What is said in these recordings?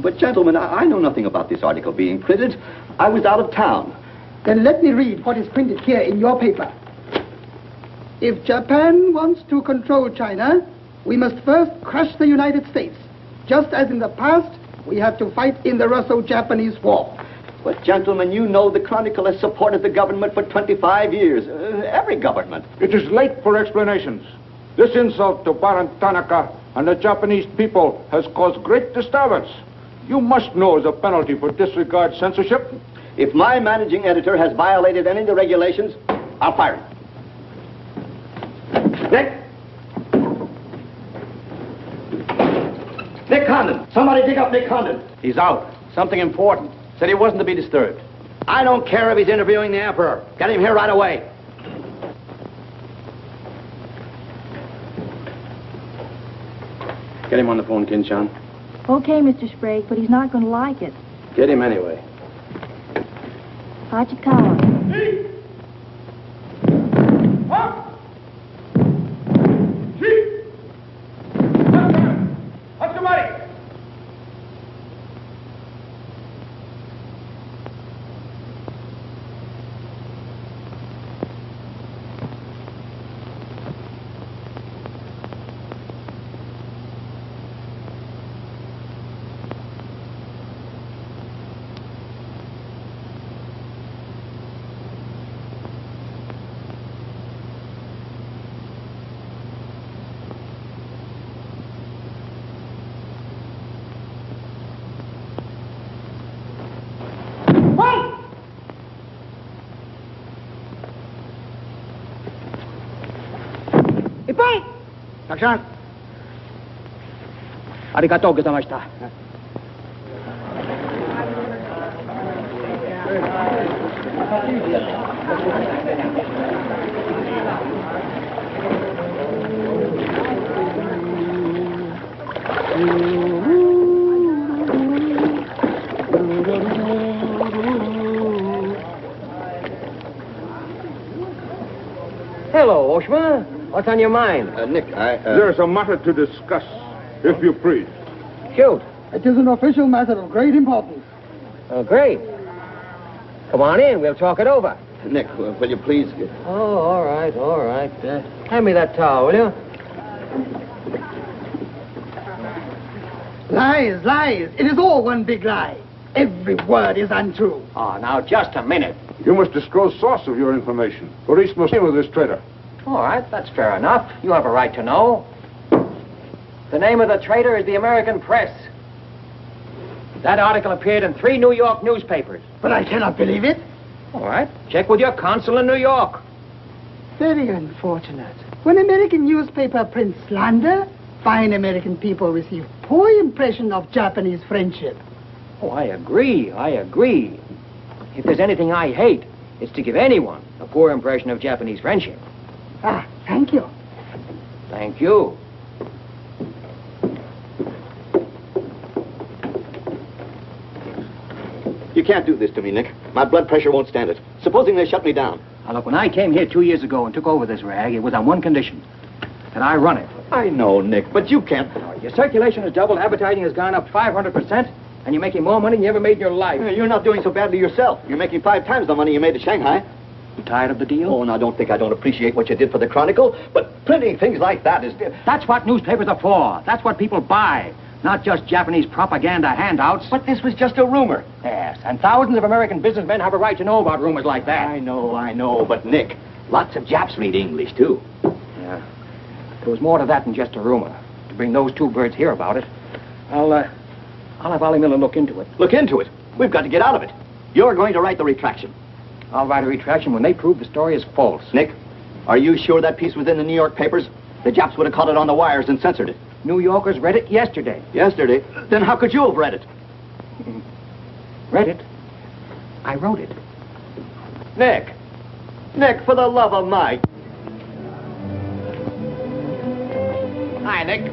But, gentlemen, I know nothing about this article being printed. I was out of town. Then let me read what is printed here in your paper. If Japan wants to control China, we must first crush the United States. Just as in the past, we have to fight in the Russo-Japanese War. But, gentlemen, you know the Chronicle has supported the government for 25 years. Every government. It is late for explanations. This insult to Baron Tanaka and the Japanese people has caused great disturbance. You must know as a penalty for disregard censorship. If my managing editor has violated any of the regulations, I'll fire him. Nick Condon. Somebody dig up Nick Condon. He's out. Something important. Said he wasn't to be disturbed. I don't care if he's interviewing the Emperor. Get him here right away. Get him on the phone, Kin-chan. Okay, Mr. Sprague, but he's not going to like it. Get him anyway. Hachikawa. たくさん。ありがとうございました。Hello, Oshma. What's on your mind? Nick, There's a matter to discuss, if you please. Shoot. It is an official matter of great importance. Oh, great. Come on in. We'll talk it over. Nick, will you please... Oh, all right, all right. Hand me that towel, will you? Lies, lies. It is all one big lie. Every word is untrue. Oh, now, just a minute. You must disclose source of your information. Police must deal with this traitor. All right, that's fair enough. You have a right to know. The name of the traitor is the American press. That article appeared in 3 New York newspapers. But I cannot believe it. All right, check with your consul in New York. Very unfortunate. When American newspaper prints slander, fine American people receive poor impression of Japanese friendship. Oh, I agree, I agree. If there's anything I hate, it's to give anyone a poor impression of Japanese friendship. Ah, thank you. Thank you. You can't do this to me, Nick. My blood pressure won't stand it. Supposing they shut me down. Now, look, when I came here 2 years ago and took over this rag, it was on one condition, that I run it. I know, Nick, but you can't... Your circulation has doubled, advertising has gone up 500%, and you're making more money than you ever made in your life. You're not doing so badly yourself. You're making 5 times the money you made at Shanghai. You tired of the deal? Oh, now, don't think I don't appreciate what you did for the Chronicle, but printing things like that is... That's what newspapers are for. That's what people buy. Not just Japanese propaganda handouts. But this was just a rumor. Yes, and thousands of American businessmen have a right to know about rumors like that. I know, but Nick, lots of Japs read English, too. Yeah. There was more to that than just a rumor. To bring those 2 birds here about it, I'll have Ollie Miller look into it. Look into it. We've got to get out of it. You're going to write the retraction. I'll write a retraction when they prove the story is false. Nick, are you sure that piece was in the New York papers? The Japs would have caught it on the wires and censored it. New Yorkers read it yesterday. Yesterday? Then how could you have read it? Read it? I wrote it. Nick! Nick, for the love of Mike! Hi, Nick.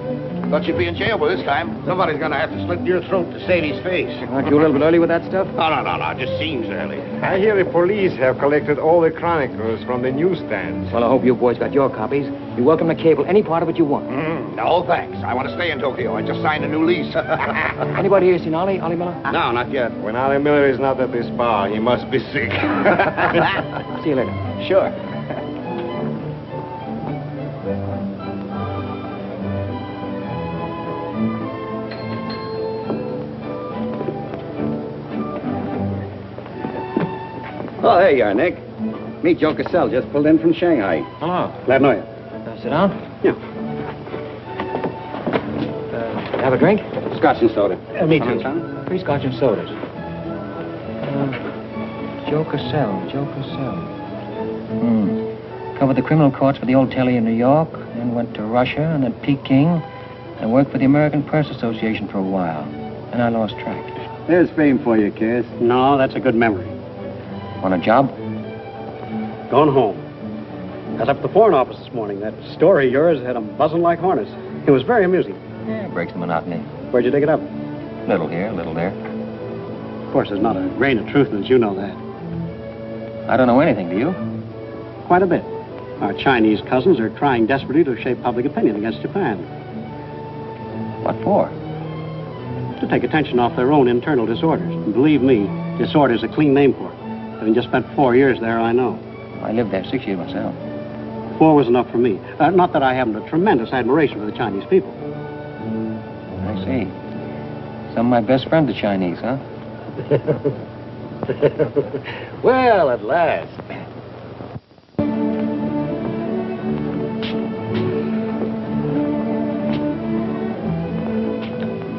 Thought you'd be in jail by this time. Somebody's gonna have to slit your throat to save his face. Aren't you a little bit early with that stuff? No. It just seems early. I hear the police have collected all the chronicles from the newsstands. Well, I hope you boys got your copies. You're welcome to cable any part of it you want. No, thanks. I want to stay in Tokyo. I just signed a new lease. Anybody here seen Ollie Miller? No, not yet. When Ollie Miller is not at this bar, he must be sick. See you later. Sure. Oh, there you are, Nick. Meet Joe Cassell, just pulled in from Shanghai. Hello. Glad to know you. Sit down. Yeah. Have a drink? Scotch and soda. Me too. 3 Scotch and sodas. Joe Cassell. Covered the criminal courts for the old telly in New York, then went to Russia and at Peking, and worked for the American Press Association for a while. And I lost track. There's fame for you, Cass. No, that's a good memory. Want a job? Going home. Got up at the Foreign Office this morning. That story of yours had them buzzing like hornets. It was very amusing. Yeah, breaks the monotony. Where'd you dig it up? Little here, little there. Of course, there's not a grain of truth in it. You know that. I don't know anything, do you? Quite a bit. Our Chinese cousins are trying desperately to shape public opinion against Japan. What for? To take attention off their own internal disorders. And believe me, disorder's a clean name for it. Having just spent 4 years there, I know. I lived there 6 years myself. 4 was enough for me. Not that I haven't a tremendous admiration for the Chinese people. I see. Some of my best friends are Chinese, huh? Well, at last.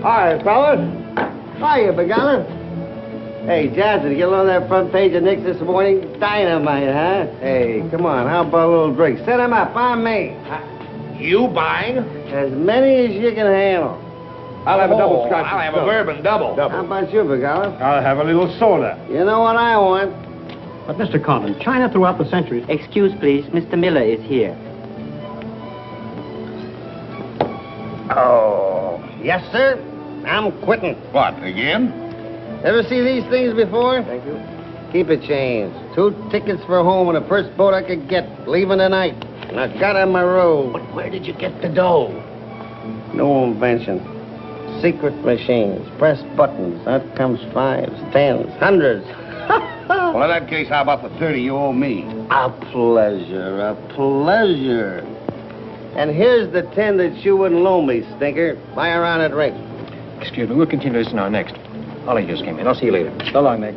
Hi, fellas. Hiya, Begala. Hey, Jazzy, you get on that front page of Nick's this morning? Dynamite, huh? Hey, come on, how about a little drink? Set him up, on me. You buying? As many as you can handle. I'll have a double scotch. I'll have a bourbon double. How about you, Begala? I'll have a little soda. You know what I want? But, Mr. Conlon, China throughout the centuries... Excuse, please. Mr. Miller is here. Oh, yes, sir. I'm quitting. What, again? Ever see these things before? Thank you. Keep it changed. 2 tickets for home on the first boat I could get, leaving tonight. And I got on my road. But where did you get the dough? No invention. Secret machines. Press buttons. Out comes 5s, 10s, 100s. Well, in that case, how about the 30 you owe me? A pleasure, a pleasure. And here's the 10 that you wouldn't loan me, stinker. Buy a round of drink. Excuse me, we'll continue this in our next. Ollie just came in. I'll see you later. So long, Nick.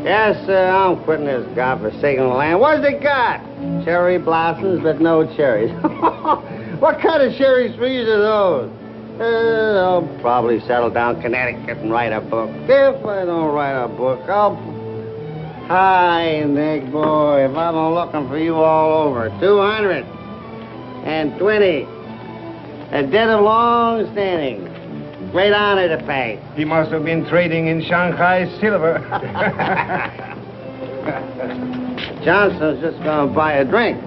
Yes, sir, I'm quitting this godforsaken land. What's it got? Cherry blossoms, but no cherries. What kind of cherry trees are those? I'll probably settle down Connecticut and write a book. If I don't write a book, I'll... Hi, Nick, boy. If I've been looking for you all over. 220. A debt of long standing. Great honor to pay. He must have been trading in Shanghai silver. Johnson's just gonna buy a drink.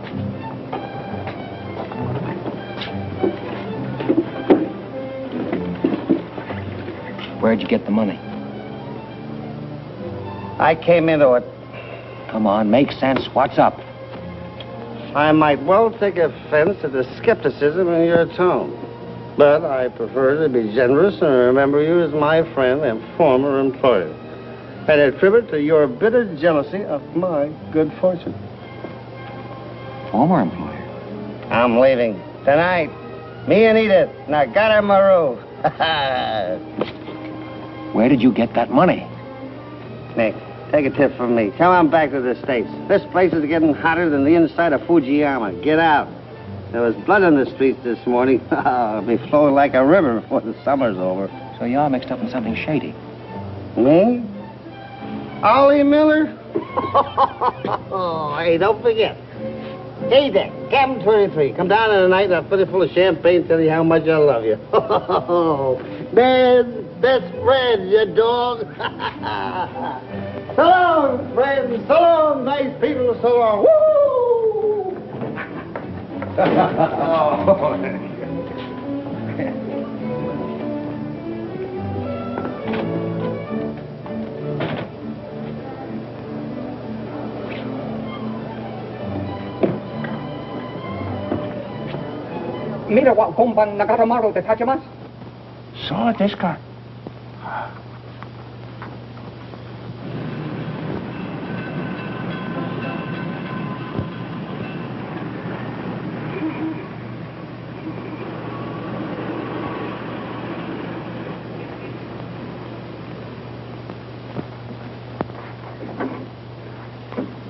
Where'd you get the money? I came into it. Come on, make sense. What's up? I might well take offense at the skepticism in your tone. But I prefer to be generous and remember you as my friend and former employer. And attribute to your bitter jealousy of my good fortune. Former employer? I'm leaving tonight. Me and Edith. And I got on my roof. Where did you get that money? Nick, take a tip from me. Come on back to the States. This place is getting hotter than the inside of Fujiyama. Get out. There was blood on the streets this morning. It'll be flowing like a river before the summer's over. So you're mixed up in something shady. Me? Ollie Miller? Hey, don't forget. Hey, Dick, Captain 23. Come down in the night and I'll fill you full of champagne and tell you how much I love you. Man's best friend, you dog. So long, friends. So long, nice people. So long. Woo! Mira wa komban nagaramaru de tachimasu. So this guy.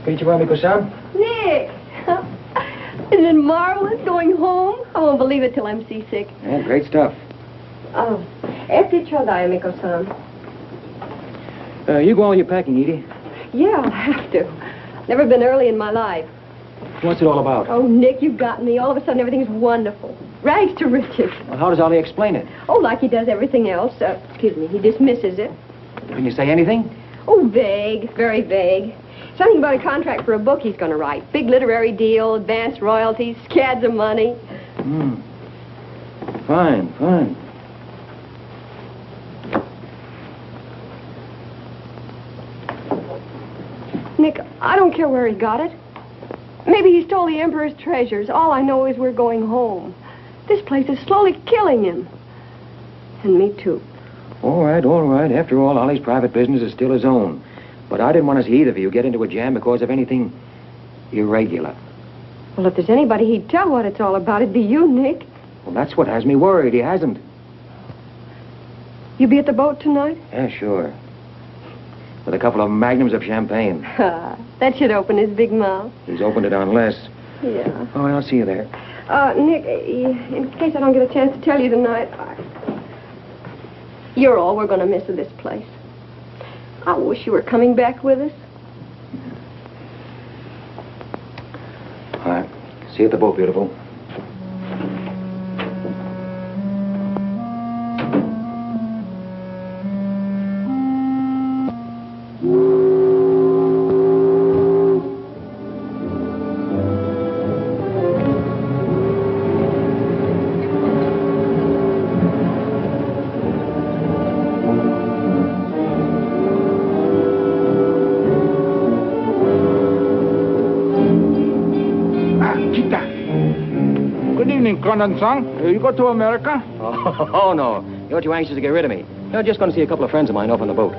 Konnichiwa, Miko-san. Nick! Isn't it marvelous going home? I won't believe it till I'm seasick. Yeah, great stuff. Oh, esti chodai, Miko-san. You go on your packing, Edie. Yeah, I'll have to. Never been early in my life. What's it all about? Oh, Nick, you've got me. All of a sudden, everything's wonderful. Rags to riches. Well, how does Ollie explain it? Oh, like he does everything else. Excuse me, he dismisses it. Can you say anything? Oh, vague, very vague. Something about a contract for a book he's going to write. Big literary deal, advanced royalties, scads of money. Fine, fine. Nick, I don't care where he got it. Maybe he stole the Emperor's treasures. All I know is we're going home. This place is slowly killing him. And me, too. All right, all right. After all, Ollie's private business is still his own. But I didn't want to see either of you get into a jam because of anything irregular. Well, if there's anybody he'd tell what it's all about, it'd be you, Nick. Well, that's what has me worried. He hasn't. You be at the boat tonight? Yeah, sure. With a couple of magnums of champagne. That should open his big mouth. He's opened it on less. Yeah. Oh, I'll see you there. Nick, in case I don't get a chance to tell you tonight, you're all we're going to miss of this place. I wish you were coming back with us. All right. See you at the boat, beautiful. Condensang, you go to America? Oh, no. You're too anxious to get rid of me. You're just going to see a couple of friends of mine off on the boat.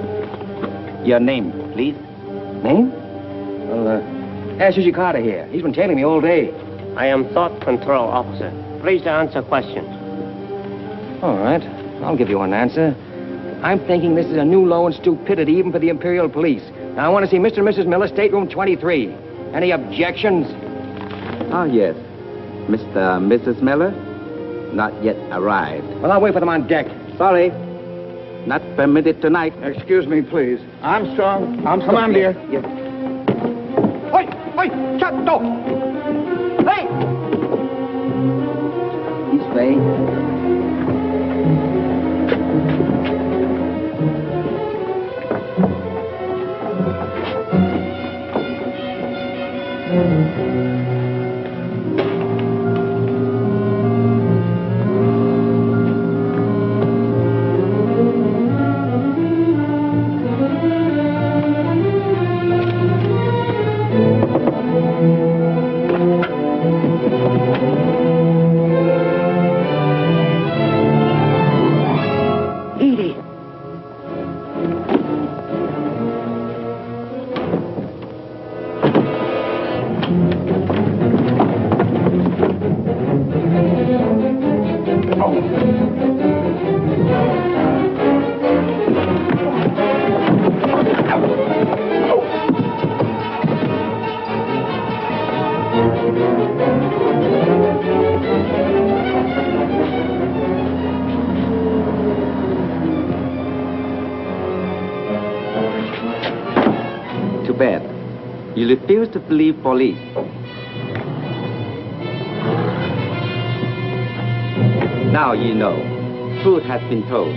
Your name, please? Name? Well, ask Sushi Carter here. He's been tailing me all day. I am Thought Control Officer. Please to answer questions. All right. I'll give you an answer. I'm thinking this is a new low in stupidity even for the Imperial Police. Now, I want to see Mr. and Mrs. Miller, stateroom 23. Any objections? Ah, yes. Mr. and Mrs. Miller? Not yet arrived. Well, I'll wait for them on deck. Sorry. Not permitted tonight. Excuse me, please. Armstrong. Come on, dear. Yeah. Oi! Oi! Shut door! Hey! This way. Bad. You refuse to believe police. Now you know. Truth has been told.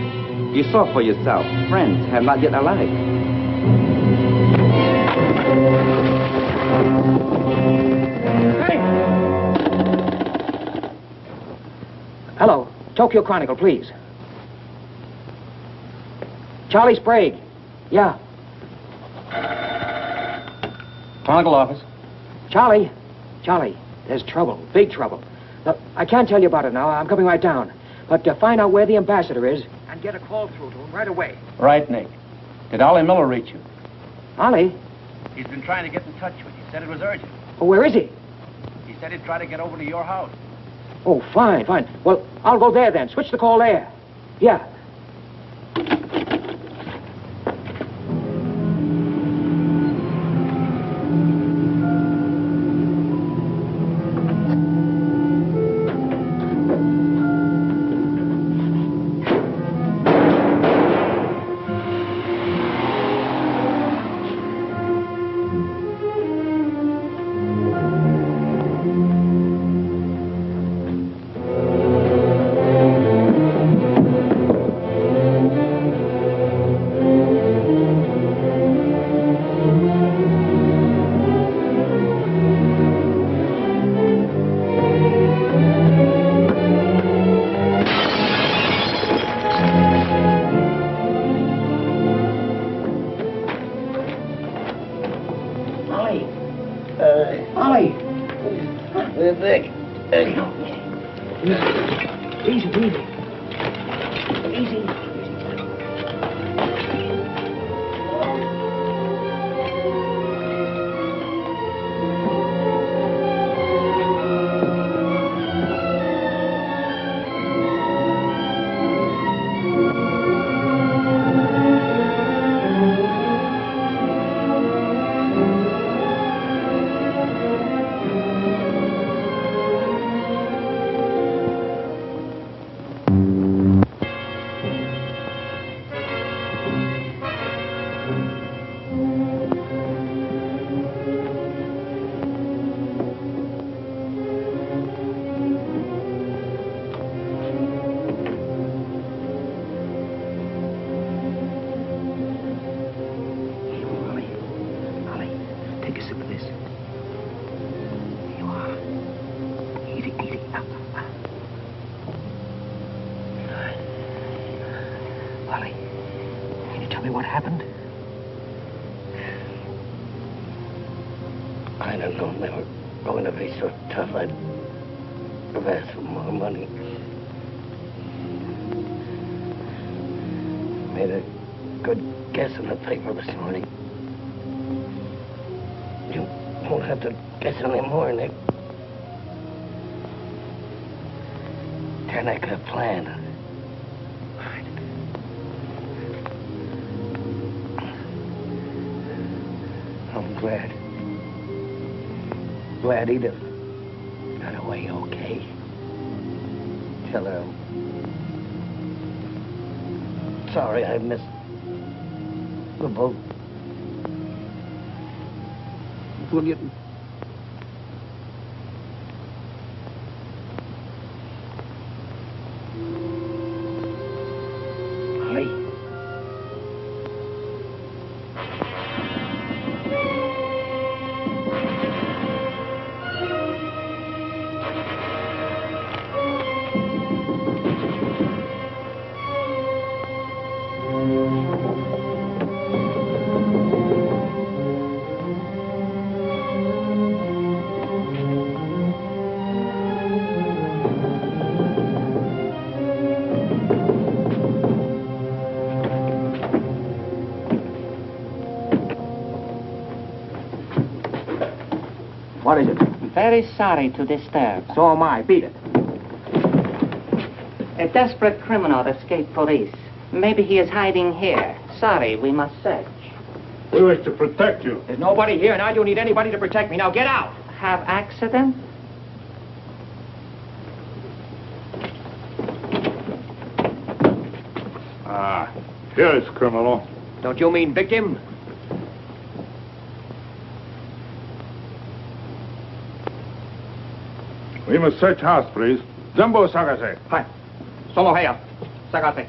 You saw for yourself. Friends have not yet arrived. Hey! Hello. Tokyo Chronicle, please. Charlie Sprague. Yeah. Chronicle office. Charlie, there's trouble, big trouble. Look, I can't tell you about it now. I'm coming right down. But find out where the ambassador is and get a call through to him right away. Right, Nick. Did Ollie Miller reach you? Ollie? He's been trying to get in touch with you. Said it was urgent. Oh, where is he? He said he'd try to get over to your house. Oh, fine. Well, I'll go there then. Switch the call there. Yeah. happened? I don't know. They were going to be so tough, I'd have asked for more money. Made a good guess in the paper this morning. You won't have to guess anymore, Nick. Tanaka plan. Right. I'm glad. Glad Edith got away okay. Tell her I'm sorry I missed the boat. We'll get... What is it? Very sorry to disturb. So am I. Beat it. A desperate criminal escaped police. Maybe he is hiding here. Sorry, we must search. We wish to protect you. There's nobody here, and I don't need anybody to protect me. Now get out. Have accident? Ah, here is criminal. Don't you mean victim? We must search house, please. Jumbo Sagase. Hi. Solo heya. Sagase.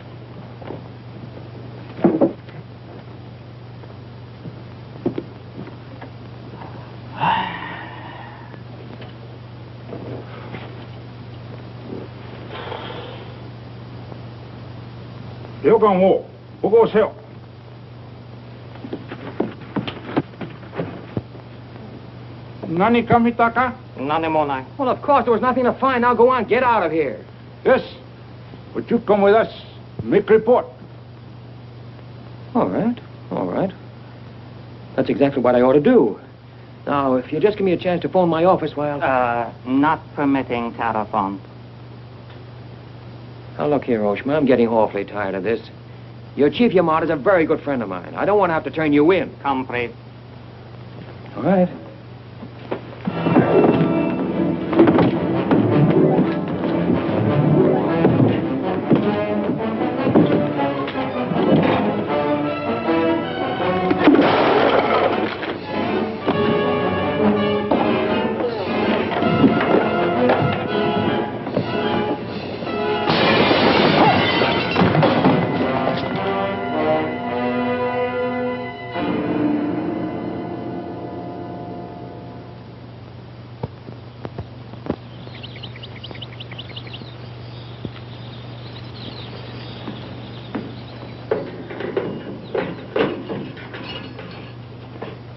요강호, 보고 오세요. Nani kamitaka? Nanemona. Well, of course, there was nothing to find. Now go on. Get out of here. Yes, but you come with us. Make report. All right. All right. That's exactly what I ought to do. Now, if you just give me a chance to phone my office while... Not permitting telephone. Now, look here, Oshma. I'm getting awfully tired of this. Your Chief Yamada's a very good friend of mine. I don't want to have to turn you in. Compris. All right.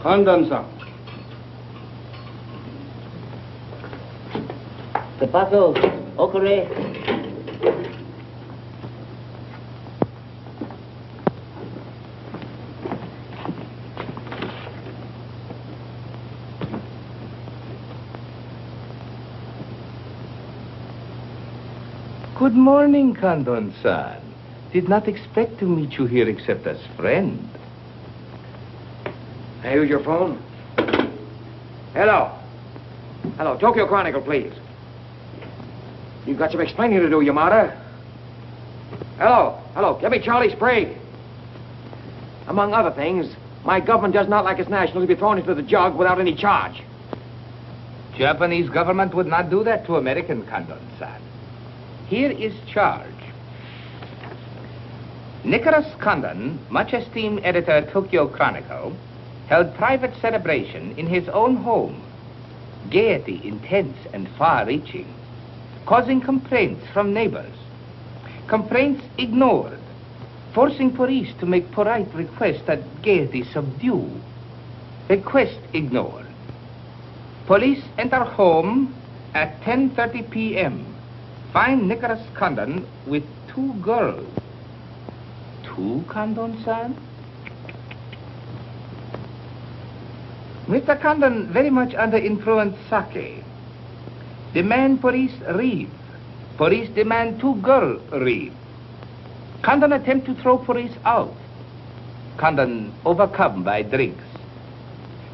Condon-san. The bottle, okure. Good morning, Condon-san. Did not expect to meet you here except as friend. Hey, use your phone. Hello. Hello, Tokyo Chronicle, please. You've got some explaining to do, Yamada. Hello. Hello, give me Charlie Sprague. Among other things, my government does not like its nationals to be thrown into the jug without any charge. Japanese government would not do that to American, Condon-san. Here is charge. Nicholas Condon, much esteemed editor Tokyo Chronicle, held private celebration in his own home. Gaiety intense and far-reaching, causing complaints from neighbors. Complaints ignored. forcing police to make polite requests that Gaiety subdue. Request ignored. Police enter home at 10:30 p.m. Find Nicholas Condon with 2 girls. 2 Condon-san? Mr. Condon very much under influence sake. Demand police leave. Police demand 2 girls leave. Condon attempt to throw police out. Condon overcome by drinks.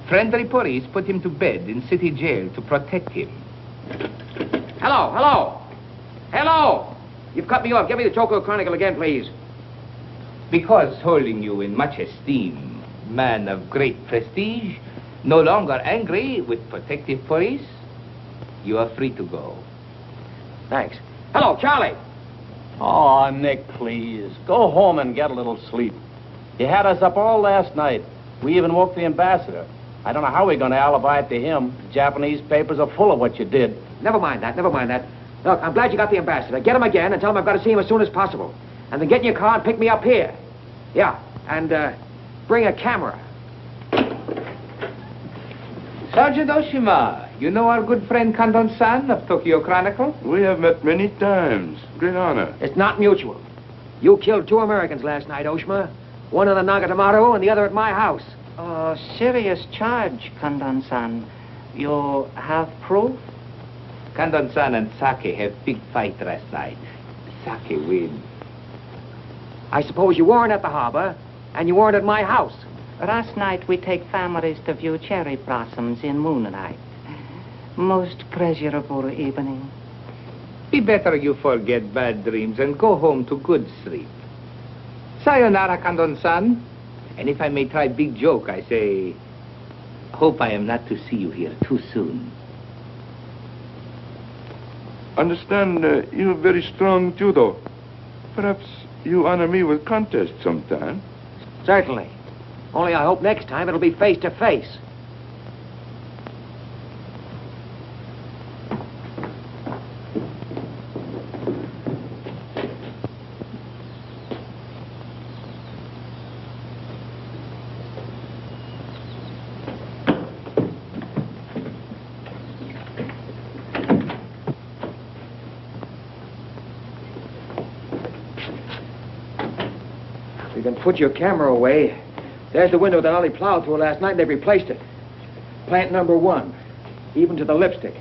Friendly police put him to bed in city jail to protect him. Hello, hello. Hello. You've cut me off. Give me the Tokyo Chronicle again, please. Because holding you in much esteem, man of great prestige, no longer angry with protective police, you are free to go. Thanks. Hello, Charlie. Oh, Nick, please. Go home and get a little sleep. You had us up all last night. We even woke the ambassador. I don't know how we're going to alibi it to him. The Japanese papers are full of what you did. Never mind that, never mind that. Look, I'm glad you got the ambassador. Get him again and tell him I've got to see him as soon as possible. And then get in your car and pick me up here. Yeah, and bring a camera. Sergeant Oshima, you know our good friend Condon-san of Tokyo Chronicle? We have met many times. Great honor. It's not mutual. You killed 2 Americans last night, Oshima. One in the Nagatomaru and the other at my house. Oh, serious charge, Condon-san. You have proof? Condon-san and Sake have big fight last night. Sake win. I suppose you weren't at the harbor, and you weren't at my house. Last night we take families to view cherry blossoms in moonlight. Most pleasurable evening. Be better you forget bad dreams and go home to good sleep. Sayonara, Condon-san. And if I may try big joke, I say, hope I am not to see you here too soon. Understand, you have very strong judo. Perhaps you honor me with contest sometime. Certainly. Only I hope next time it'll be face to face. You can put your camera away. There's the window that Ollie plowed through last night, and they replaced it. Plant number 1, even to the lipstick.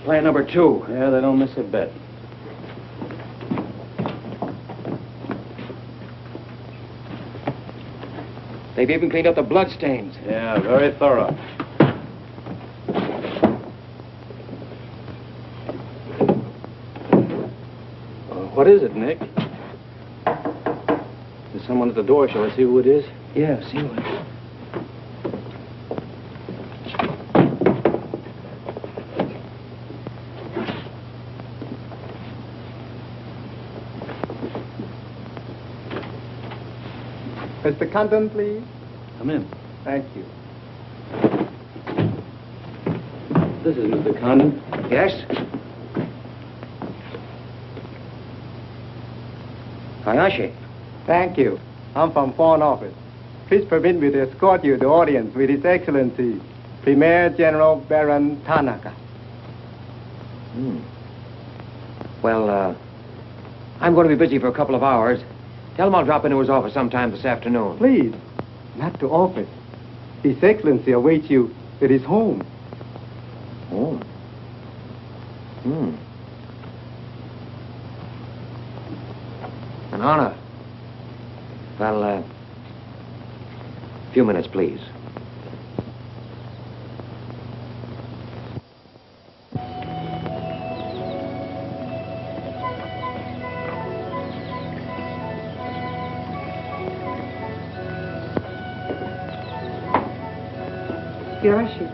Plant number 2. Yeah, they don't miss a bit. They've even cleaned up the blood stains. Yeah, very thorough. What is it, Nick? There's someone at the door. Shall I see who it is? Yeah, see who it is. Mr. Condon, please. Come in. Thank you. This is Mr. Condon. Yes? Hayashi. Thank you. I'm from Foreign Office. Please permit me to escort you to the audience with His Excellency, Premier General Baron Tanaka. Well, I'm going to be busy for a couple of hours. Tell him I'll drop into his office sometime this afternoon. Please, not to office. His Excellency awaits you at his home. Home? An honor. Well, a few minutes, please. Yoshi.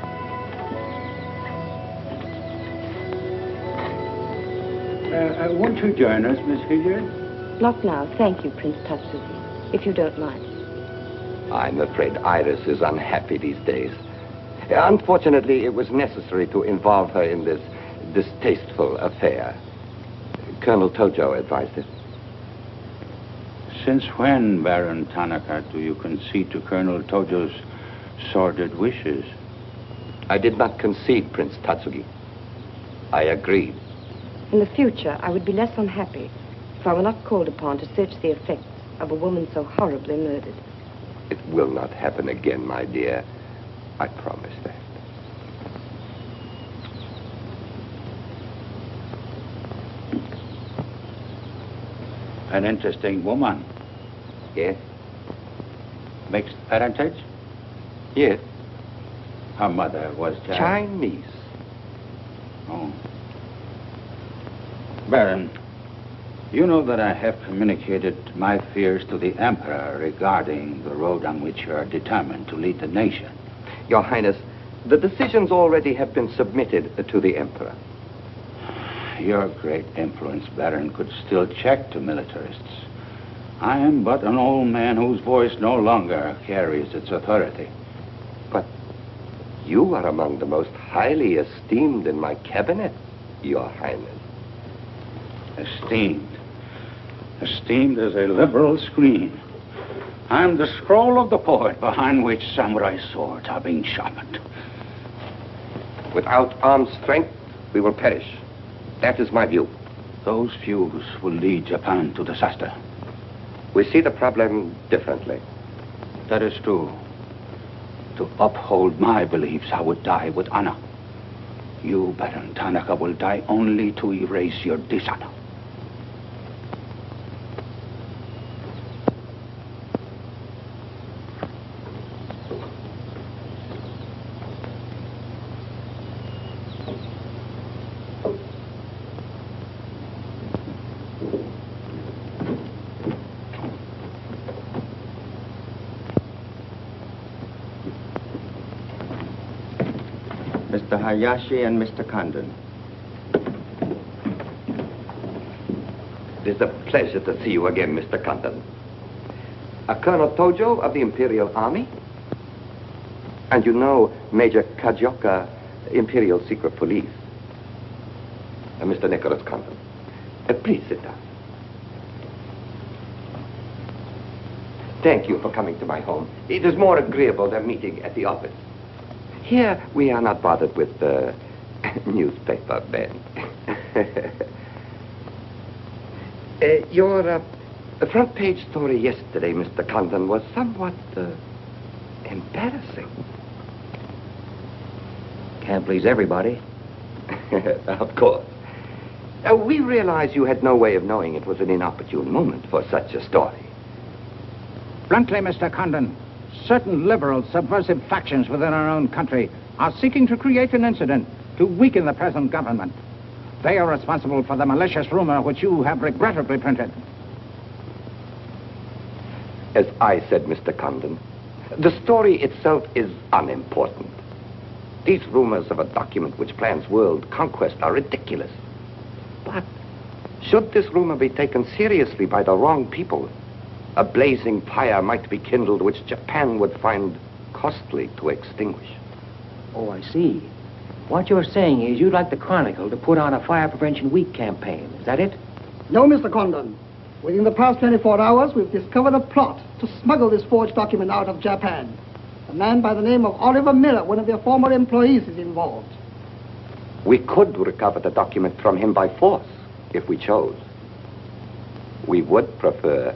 Won't you join us, Miss Hilliard? Not now, thank you, Prince Tatsuki, if you don't mind. I'm afraid Iris is unhappy these days. Unfortunately, it was necessary to involve her in this distasteful affair. Colonel Tojo advised it. Since when, Baron Tanaka, do you concede to Colonel Tojo's sordid wishes? I did not concede, Prince Tatsugi. I agreed. In the future, I would be less unhappy if I were not called upon to search the effects of a woman so horribly murdered. It will not happen again, my dear. I promise that. An interesting woman. Yes? Mixed parentage? Yes. Her mother was Chinese. Oh. Baron, you know that I have communicated my fears to the Emperor regarding the road on which you are determined to lead the nation. Your Highness, the decisions already have been submitted to the Emperor. Your great influence, Baron, could still check the militarists. I am but an old man whose voice no longer carries its authority. But you are among the most highly esteemed in my cabinet, Your Highness. Esteemed. Esteemed as a liberal screen. I am the scroll of the poet behind which samurai swords are being sharpened. Without armed strength, we will perish. That is my view. Those views will lead Japan to disaster. We see the problem differently. That is true. To uphold my beliefs, I would die with honor. You, Baron Tanaka, will die only to erase your dishonor. Mr. Hayashi and Mr. Condon. It is a pleasure to see you again, Mr. Condon. Colonel Tojo of the Imperial Army. And you know Major Kajioka, Imperial Secret Police. Mr. Nicholas Condon. Please sit down. Thank you for coming to my home. It is more agreeable than meeting at the office. Here, we are not bothered with the newspaper men. Your front page story yesterday, Mr. Condon, was somewhat embarrassing. Can't please everybody. Of course. We realize you had no way of knowing it was an inopportune moment for such a story. Bluntly, Mr. Condon, certain liberal subversive factions within our own country are seeking to create an incident to weaken the present government. They are responsible for the malicious rumor which you have regrettably printed. As I said, Mr. Condon, the story itself is unimportant. These rumors of a document which plans world conquest are ridiculous. But should this rumor be taken seriously by the wrong people, a blazing fire might be kindled which Japan would find costly to extinguish. Oh, I see. What you're saying is you'd like the Chronicle to put on a Fire Prevention Week campaign. Is that it? No, Mr. Condon. Within the past 24 hours, we've discovered a plot to smuggle this forged document out of Japan. A man by the name of Oliver Miller, one of their former employees, is involved. We could recover the document from him by force, if we chose. We would prefer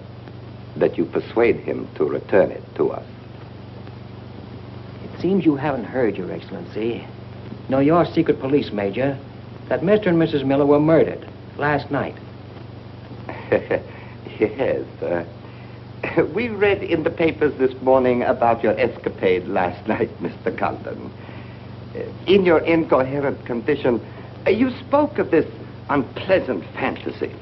that you persuade him to return it to us. It seems you haven't heard, Your Excellency. No, your secret police, Major, that Mr. and Mrs. Miller were murdered last night. Yes. We read in the papers this morning about your escapade last night, Mr. Condon. In your incoherent condition, you spoke of this unpleasant fantasy.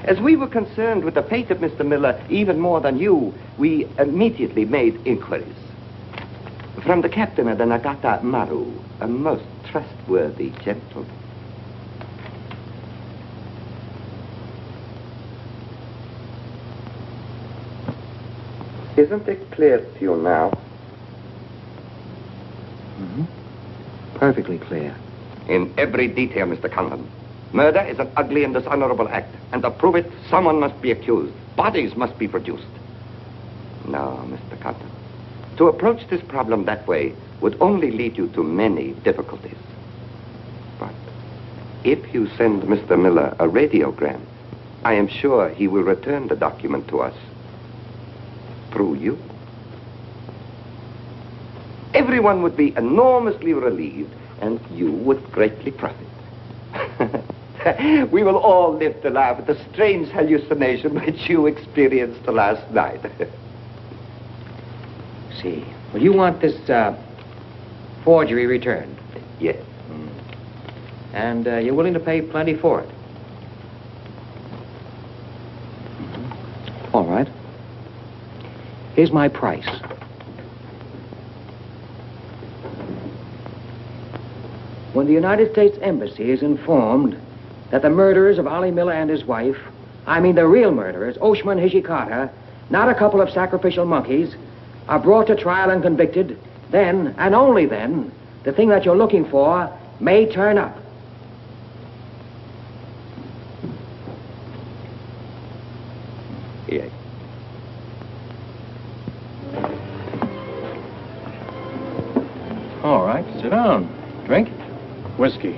As we were concerned with the fate of Mr. Miller even more than you, we immediately made inquiries. From the captain of the Nagata Maru, a most trustworthy gentleman. Isn't it clear to you now? Mm-hmm. Perfectly clear. In every detail, Mr. Condon. Murder is an ugly and dishonorable act, and to prove it, someone must be accused. Bodies must be produced. No, Mr. Condon. To approach this problem that way would only lead you to many difficulties. But if you send Mr. Miller a radiogram, I am sure he will return the document to us through you. Everyone would be enormously relieved, and you would greatly profit. We will all live to laugh at the strange hallucination which you experienced last night. See. Well, you want this forgery returned? Yes. And you're willing to pay plenty for it? All right. Here's my price. When the United States Embassy is informed that the murderers of Ollie Miller and his wife, I mean the real murderers, Oshman Hijikata, not a couple of sacrificial monkeys, are brought to trial and convicted, then, and only then, the thing that you're looking for may turn up. Yes. All right, sit down. Drink? Whiskey.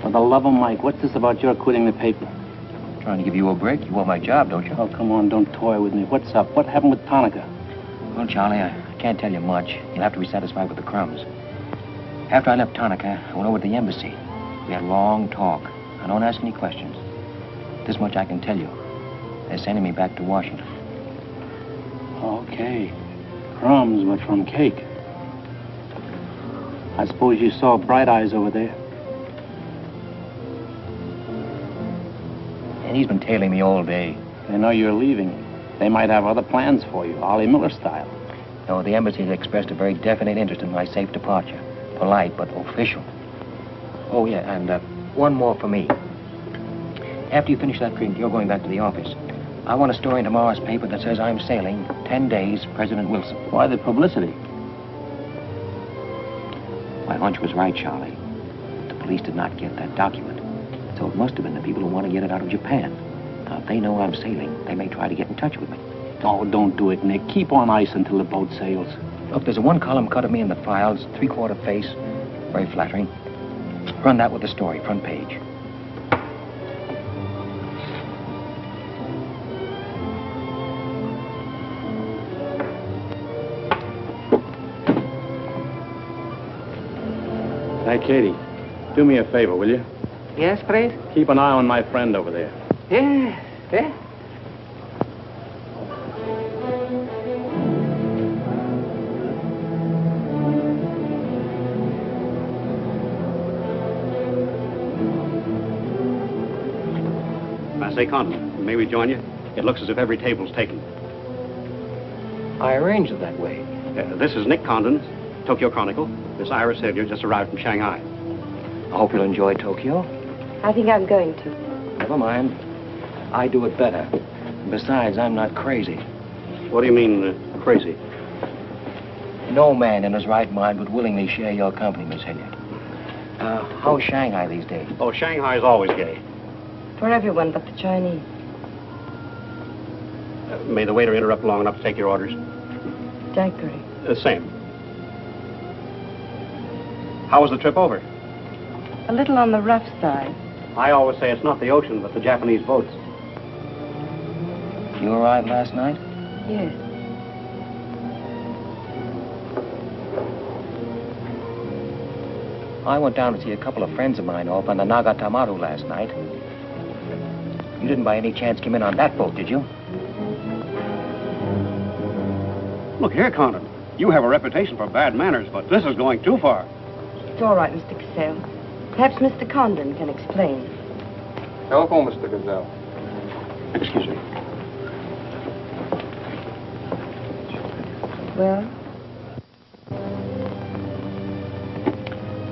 For the love of Mike, what's this about your quitting the paper? Trying to give you a break. You want my job, don't you? Oh, come on, don't toy with me. What's up? What happened with Tonica? Well, Charlie, I can't tell you much. You'll have to be satisfied with the crumbs. After I left Tonica, I went over to the embassy. We had a long talk. I don't ask any questions. This much I can tell you. They're sending me back to Washington. Okay. Crumbs, but from cake. I suppose you saw Bright Eyes over there. And he's been tailing me all day. They know you're leaving. They might have other plans for you, Ollie Miller style. No, the embassy has expressed a very definite interest in my safe departure. Polite, but official. Oh, yeah, and one more for me. After you finish that drink, you're going back to the office. I want a story in tomorrow's paper that says I'm sailing 10 days, President Wilson. Why the publicity? My hunch was right, Charlie. The police did not get that document. So it must have been the people who want to get it out of Japan. Now, if they know I'm sailing, they may try to get in touch with me. Oh, don't do it, Nick. Keep on ice until the boat sails. Look, there's a one-column cut of me in the files, 3/4 face. Very flattering. Run that with the story, front page. Hey, Katie, do me a favor, will you? Yes, please? Keep an eye on my friend over there. Yes, yes. I say, Condon, may we join you? It looks as if every table's taken. I arranged it that way. This is Nick Condon, Tokyo Chronicle. Miss Iris Hilliard just arrived from Shanghai. I hope you'll enjoy Tokyo. I think I'm going to. Never mind. I do it better. Besides, I'm not crazy. What do you mean, crazy? No man in his right mind would willingly share your company, Miss Hilliard. How's Shanghai these days? Oh, Shanghai's always gay. For everyone but the Chinese. May the waiter interrupt long enough to take your orders? Daiquiri. Same. How was the trip over? A little on the rough side. I always say it's not the ocean, but the Japanese boats. You arrived last night? Yes. I went down to see a couple of friends of mine off on the Nagatamaru last night. You didn't by any chance come in on that boat, did you? Look here, Condon. You have a reputation for bad manners, but this is going too far. It's all right, Mr. Cassell. Perhaps Mr. Condon can explain. Telephone, Mr. Gazelle. Excuse me. Well?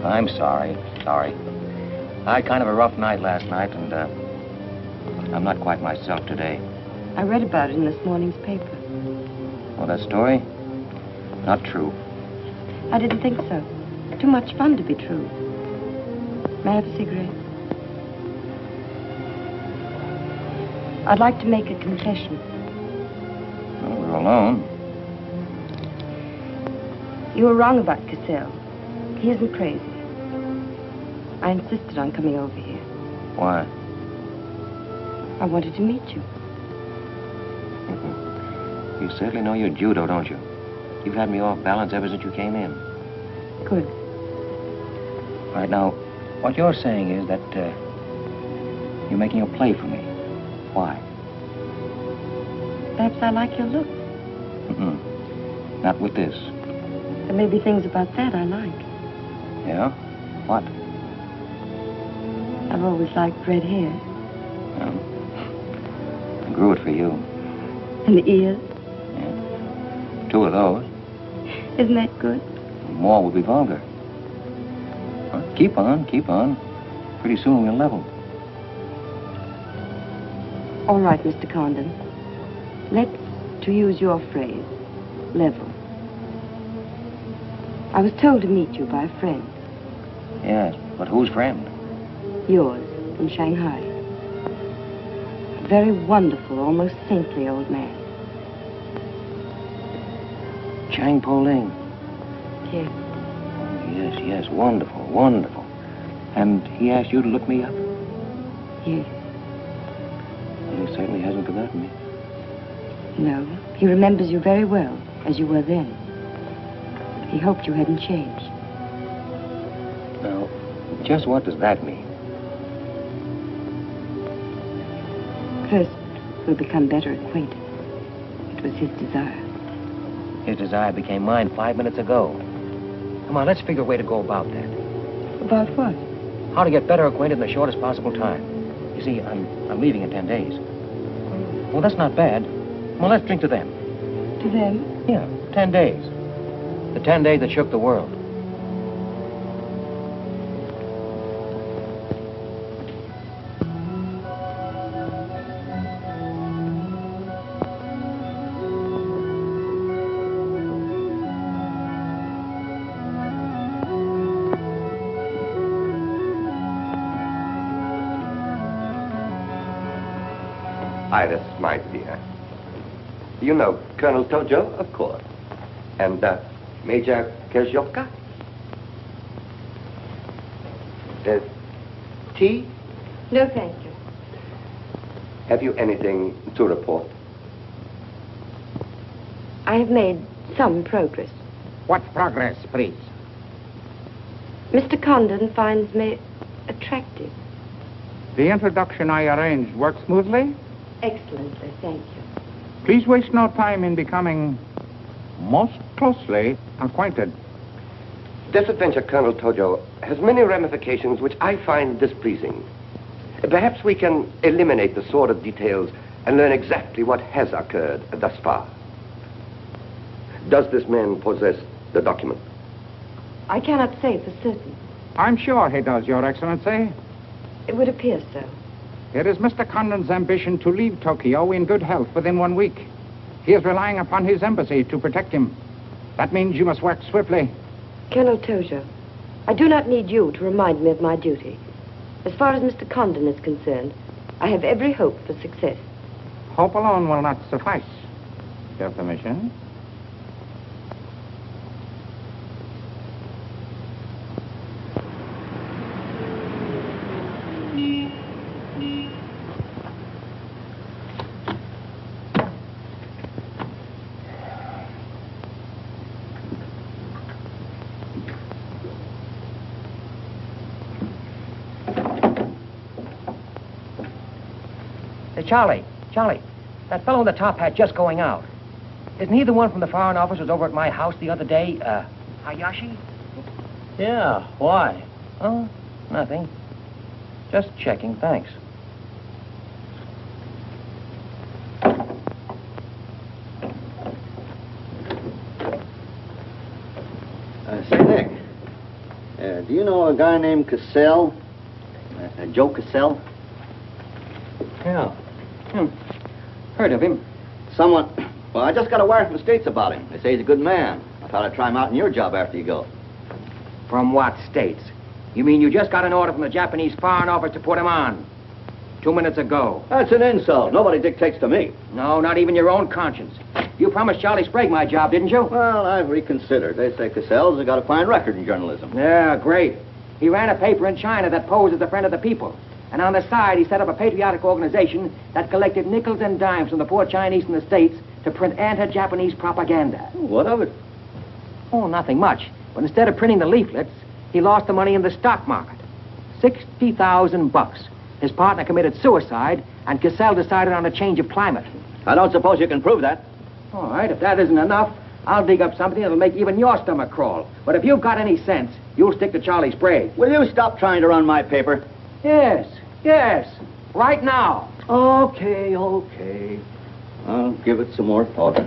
I'm sorry. Sorry. I had kind of a rough night last night, and I'm not quite myself today. I read about it in this morning's paper. Well, that story? Not true. I didn't think so. Too much fun to be true. May I have a cigarette? I'd like to make a confession. Well, we're alone. You were wrong about Cassell. He isn't crazy. I insisted on coming over here. Why? I wanted to meet you. You certainly know your judo, don't you? You've had me off balance ever since you came in. Good. Right now, what you're saying is that you're making a play for me. Why? Perhaps I like your look. Not with this. There may be things about that I like. Yeah? What? I've always liked red hair. I grew it for you. And the ears. 2 of those. Isn't that good? More would be vulgar. Well, keep on, keep on. Pretty soon we'll level. All right, Mr. Condon. Let's, to use your phrase, level. I was told to meet you by a friend. Yes, but whose friend? Yours, in Shanghai. A very wonderful, almost saintly old man. Chang Po Ling. Yes. Yes, yes, wonderful, wonderful. And he asked you to look me up? Yes. Well, he certainly hasn't forgotten me. No, he remembers you very well, as you were then. He hoped you hadn't changed. Now, just what does that mean? First, we'll become better acquainted. It was his desire. His desire became mine 5 minutes ago. Come on, let's figure a way to go about that. About what? How to get better acquainted in the shortest possible time. You see, I'm leaving in 10 days. Well, that's not bad. Well, let's drink to them. To them? Yeah, 10 days. The 10 days that shook the world. Iris, my dear. You know Colonel Tojo, of course. And Major Kerzhovka? Tea? No, thank you. Have you anything to report? I have made some progress. What progress, please? Mr. Condon finds me attractive. The introduction I arranged worked smoothly? Excellently, thank you. Please waste no time in becoming most closely acquainted. This adventure, Colonel Tojo, has many ramifications which I find displeasing. Perhaps we can eliminate the sordid details and learn exactly what has occurred thus far. Does this man possess the document? I cannot say for certain. I'm sure he does, Your Excellency. It would appear so. It is Mr. Condon's ambition to leave Tokyo in good health within 1 week. He is relying upon his embassy to protect him. That means you must work swiftly. Colonel Tojo, I do not need you to remind me of my duty. As far as Mr. Condon is concerned, I have every hope for success. Hope alone will not suffice. Your permission? Charlie, that fellow in the top hat just going out. Isn't he the one from the Foreign Office who was over at my house the other day? Hayashi? Yeah, why? Oh, nothing. Just checking, thanks. Say, Nick, do you know a guy named Cassell? Joe Cassell? Yeah. Heard of him. Well, I just got a wire from the States about him. They say he's a good man. I thought I'd try him out in your job after you go. From what states? You mean you just got an order from the Japanese Foreign Office to put him on? 2 minutes ago. That's an insult. Nobody dictates to me. No, not even your own conscience. You promised Charlie Sprague my job, didn't you? Well, I've reconsidered. They say Cassell's got a fine record in journalism. Yeah, great. He ran a paper in China that posed as a friend of the people. And on the side, he set up a patriotic organization that collected nickels and dimes from the poor Chinese in the States to print anti-Japanese propaganda. What of it? Oh, nothing much. But instead of printing the leaflets, he lost the money in the stock market. $60,000. His partner committed suicide, and Cassell decided on a change of climate. I don't suppose you can prove that. All right, if that isn't enough, I'll dig up something that'll make even your stomach crawl. But if you've got any sense, you'll stick to Charlie Sprague. Will you stop trying to run my paper? Yes, right now. Okay. I'll give it some more thought.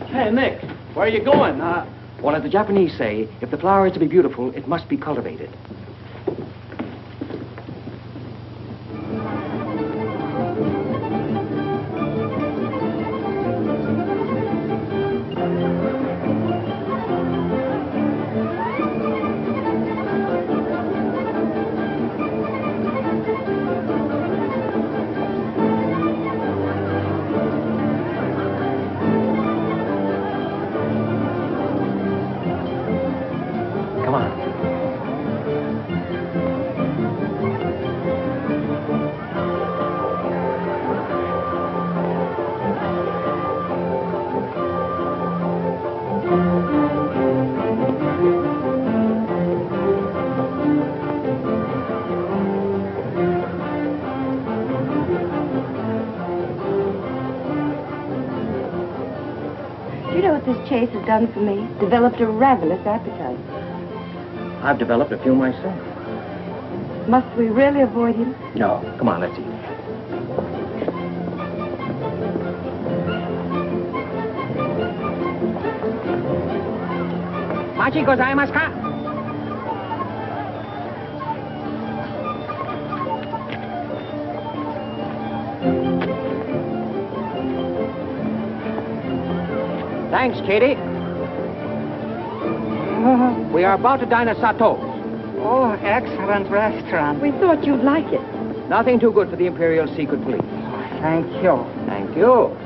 Hey, Nick, where are you going? Well, as the Japanese say, if the flower is to be beautiful, it must be cultivated. This chase has done for me. Developed a ravenous appetite. I've developed a few myself. Must we really avoid him? No. Come on, let's eat. Machi gozaimasu ka? Thanks, Katie. We are about to dine at Sato's. Oh, excellent restaurant. We thought you'd like it. Nothing too good for the Imperial Secret Police. Thank you. Thank you.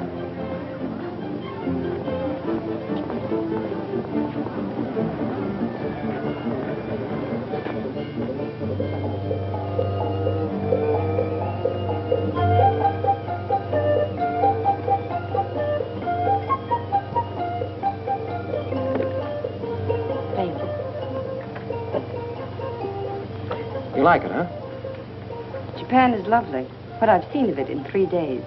You like it, huh? Japan is lovely. What I've seen of it in 3 days.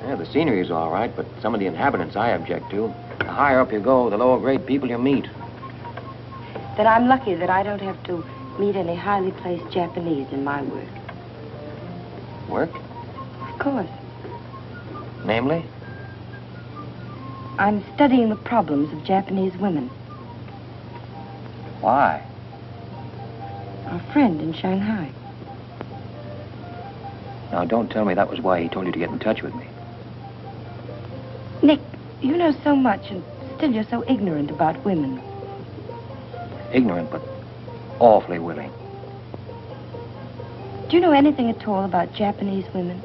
Yeah, the scenery is all right, but some of the inhabitants I object to. The higher up you go, the lower grade people you meet. Then I'm lucky that I don't have to meet any highly placed Japanese in my work. Work? Of course. Namely? I'm studying the problems of Japanese women. Why? Our friend in Shanghai. Now, don't tell me that was why he told you to get in touch with me. Nick, you know so much, and still you're so ignorant about women. Ignorant, but awfully willing. Do you know anything at all about Japanese women?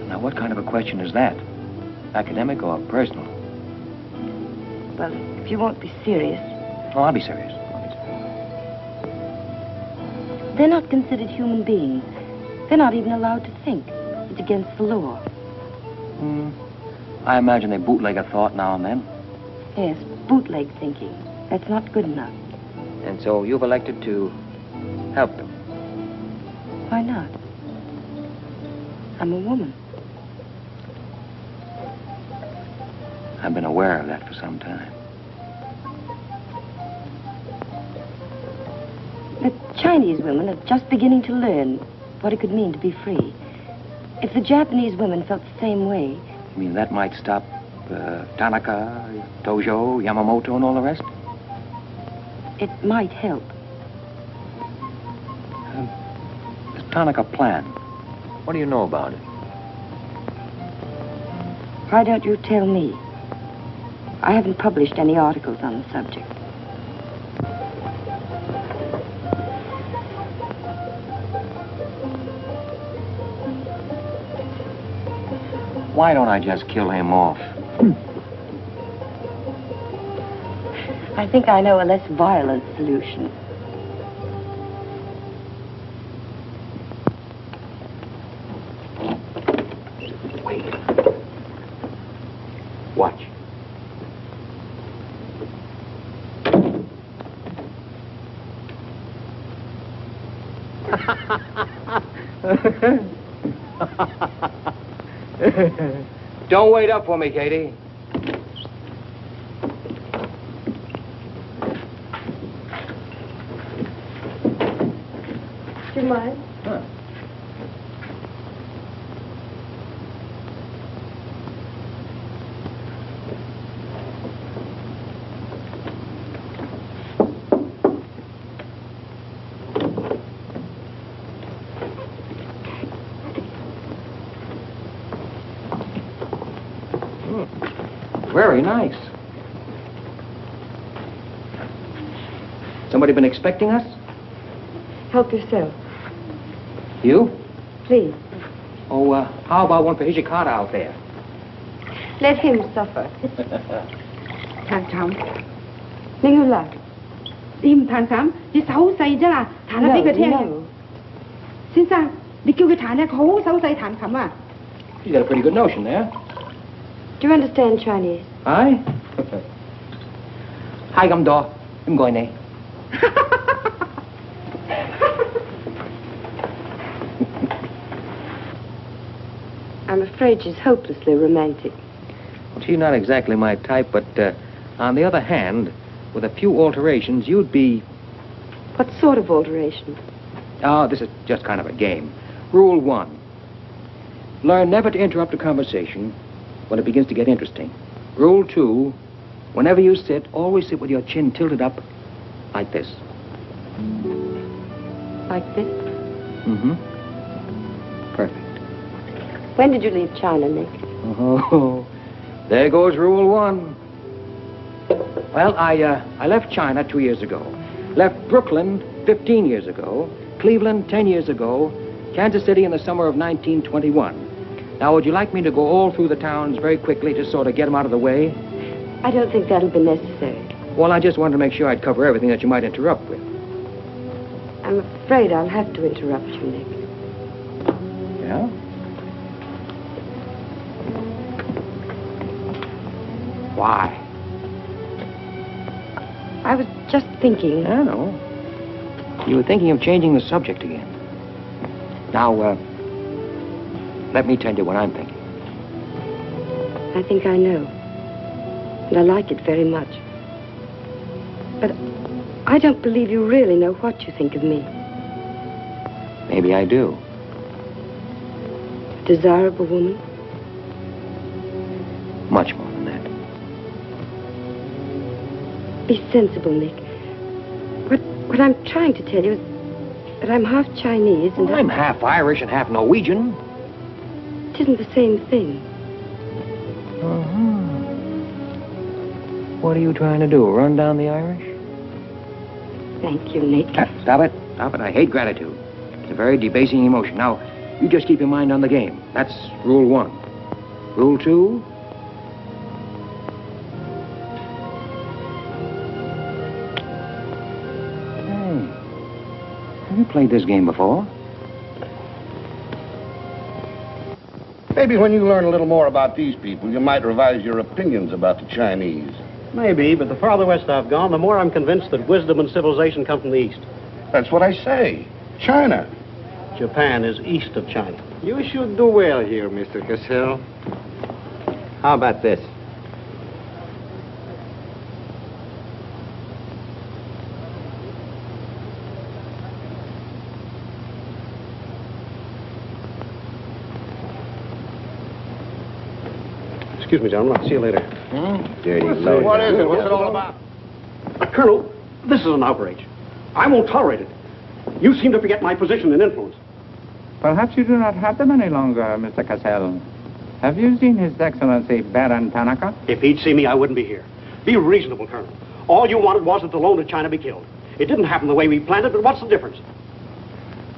Now, what kind of a question is that? Academic or personal? Well, if you won't be serious. Oh, I'll be serious. They're not considered human beings. They're not even allowed to think. It's against the law. I imagine they bootleg a thought now and then. Yes, bootleg thinking. That's not good enough. And so you've elected to help them. Why not? I'm a woman. I've been aware of that for some time. The Chinese women are just beginning to learn what it could mean to be free. If the Japanese women felt the same way... You mean that might stop Tanaka, Tojo, Yamamoto, and all the rest? It might help. This Tanaka plan, what do you know about it? Why don't you tell me? I haven't published any articles on the subject. Why don't I just kill him off? I think I know a less violent solution. Wait. Watch. Don't wait up for me, Katie. Do you mind? Huh. Very nice. Somebody been expecting us? Help yourself. You? Please. Oh, how about one for Hijikata out there? Let him suffer. Thằng Trọng, Ninh Hương Lạc. im thằng Trọng, đi xấu xay chứ là thằng nó biết cái thế. Xin sao? Đi kêu cái thằng này khổ xấu xay thằng Trọng à? You got a pretty good notion there. Do you understand Chinese? Aye? Hai găm đo, em gọi này. I'm afraid she's hopelessly romantic. She's not exactly my type, but on the other hand, with a few alterations, you'd be... What sort of alterations? Oh, this is just kind of a game. Rule 1. Learn never to interrupt a conversation when it begins to get interesting. Rule 2. Whenever you sit, always sit with your chin tilted up like this. Like this? Mm-hmm. Perfect. When did you leave China, Nick? Oh, there goes Rule 1. Well, I left China 2 years ago. Left Brooklyn 15 years ago. Cleveland 10 years ago. Kansas City in the summer of 1921. Now, would you like me to go all through the towns very quickly to sort of get them out of the way? I don't think that'll be necessary. Well, I just wanted to make sure I'd cover everything that you might interrupt with. I'm afraid I'll have to interrupt you, Nick. Yeah? Why? I was just thinking... I know. You were thinking of changing the subject again. Now, let me tell you what I'm thinking. I think I know. And I like it very much. But I don't believe you really know what you think of me. Maybe I do. A desirable woman? Much more than that. Be sensible, Nick. What I'm trying to tell you is that I'm half Chinese and... I'm half Irish and half Norwegian. It isn't the same thing. Uh-huh. What are you trying to do, run down the Irish? Thank you, Nick. Stop it. Stop it. I hate gratitude. It's a very debasing emotion. Now, you just keep your mind on the game. That's Rule 1. Rule 2... Have you played this game before? Maybe when you learn a little more about these people, you might revise your opinions about the Chinese. Maybe, but the farther west I've gone, the more I'm convinced that wisdom and civilization come from the east. That's what I say. China. Japan is east of China. You should do well here, Mr. Cassell. How about this? Excuse me, gentlemen. I'll see you later. Dirty So what is it? What's it all about? Colonel, this is an outrage. I won't tolerate it. You seem to forget my position and influence. Perhaps you do not have them any longer, Mr. Cassell. Have you seen His Excellency Baron Tanaka? If he'd see me, I wouldn't be here. Be reasonable, Colonel. All you wanted was that the loan to China be killed. It didn't happen the way we planned it, but what's the difference?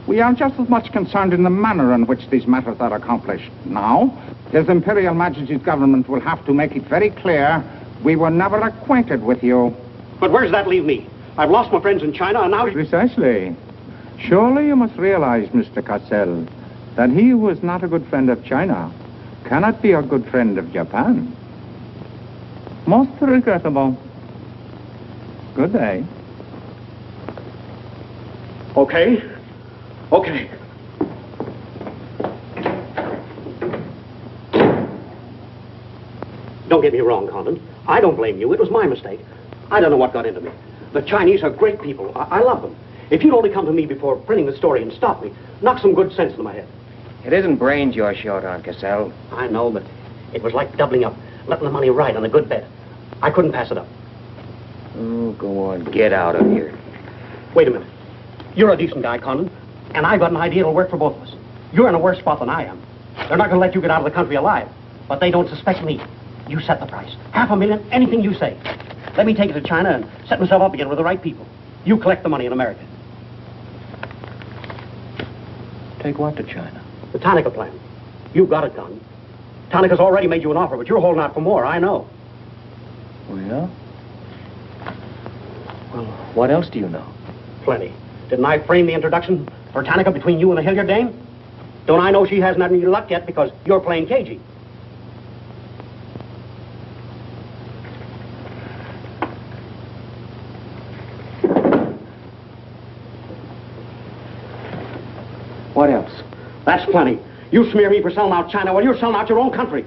We are just as much concerned in the manner in which these matters are accomplished. Now, His Imperial Majesty's government will have to make it very clear we were never acquainted with you. But where does that leave me? I've lost my friends in China, and now... Precisely. Surely you must realize, Mr. Cassell, that he who is not a good friend of China cannot be a good friend of Japan. Most regrettable. Good day. Okay. Okay. Don't get me wrong, Condon. I don't blame you. It was my mistake. I don't know what got into me. The Chinese are great people. I love them. If you'd only come to me before printing the story and stop me, knock some good sense into my head. It isn't brains you're short on, Cassell. I know, but it was like doubling up, letting the money ride on a good bet. I couldn't pass it up. Oh, go on. Get out of here. Wait a minute. You're a decent guy, Condon, and I've got an idea that'll work for both of us. You're in a worse spot than I am. They're not going to let you get out of the country alive, but they don't suspect me. You set the price. $500,000, anything you say. Let me take it to China and set myself up again with the right people. You collect the money in America. Take what to China? The Tanaka plan. You've got it, Condon. Tanaka's already made you an offer, but you're holding out for more, I know. Oh, yeah? Well, what else do you know? Plenty. Didn't I frame the introduction for Tanaka between you and the Hilliard dame? Don't I know she hasn't had any luck yet because you're playing cagey? What else? That's plenty. You smear me for selling out China while you're selling out your own country.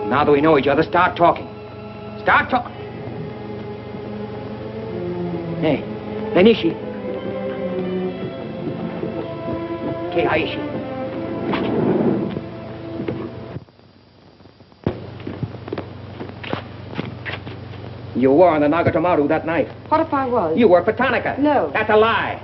Now that we know each other, start talking. Start talking. Hey, Nenishi. Keiaishi. You were on the Nagatomaru that night. What if I was? You worked for Tanaka. No. That's a lie.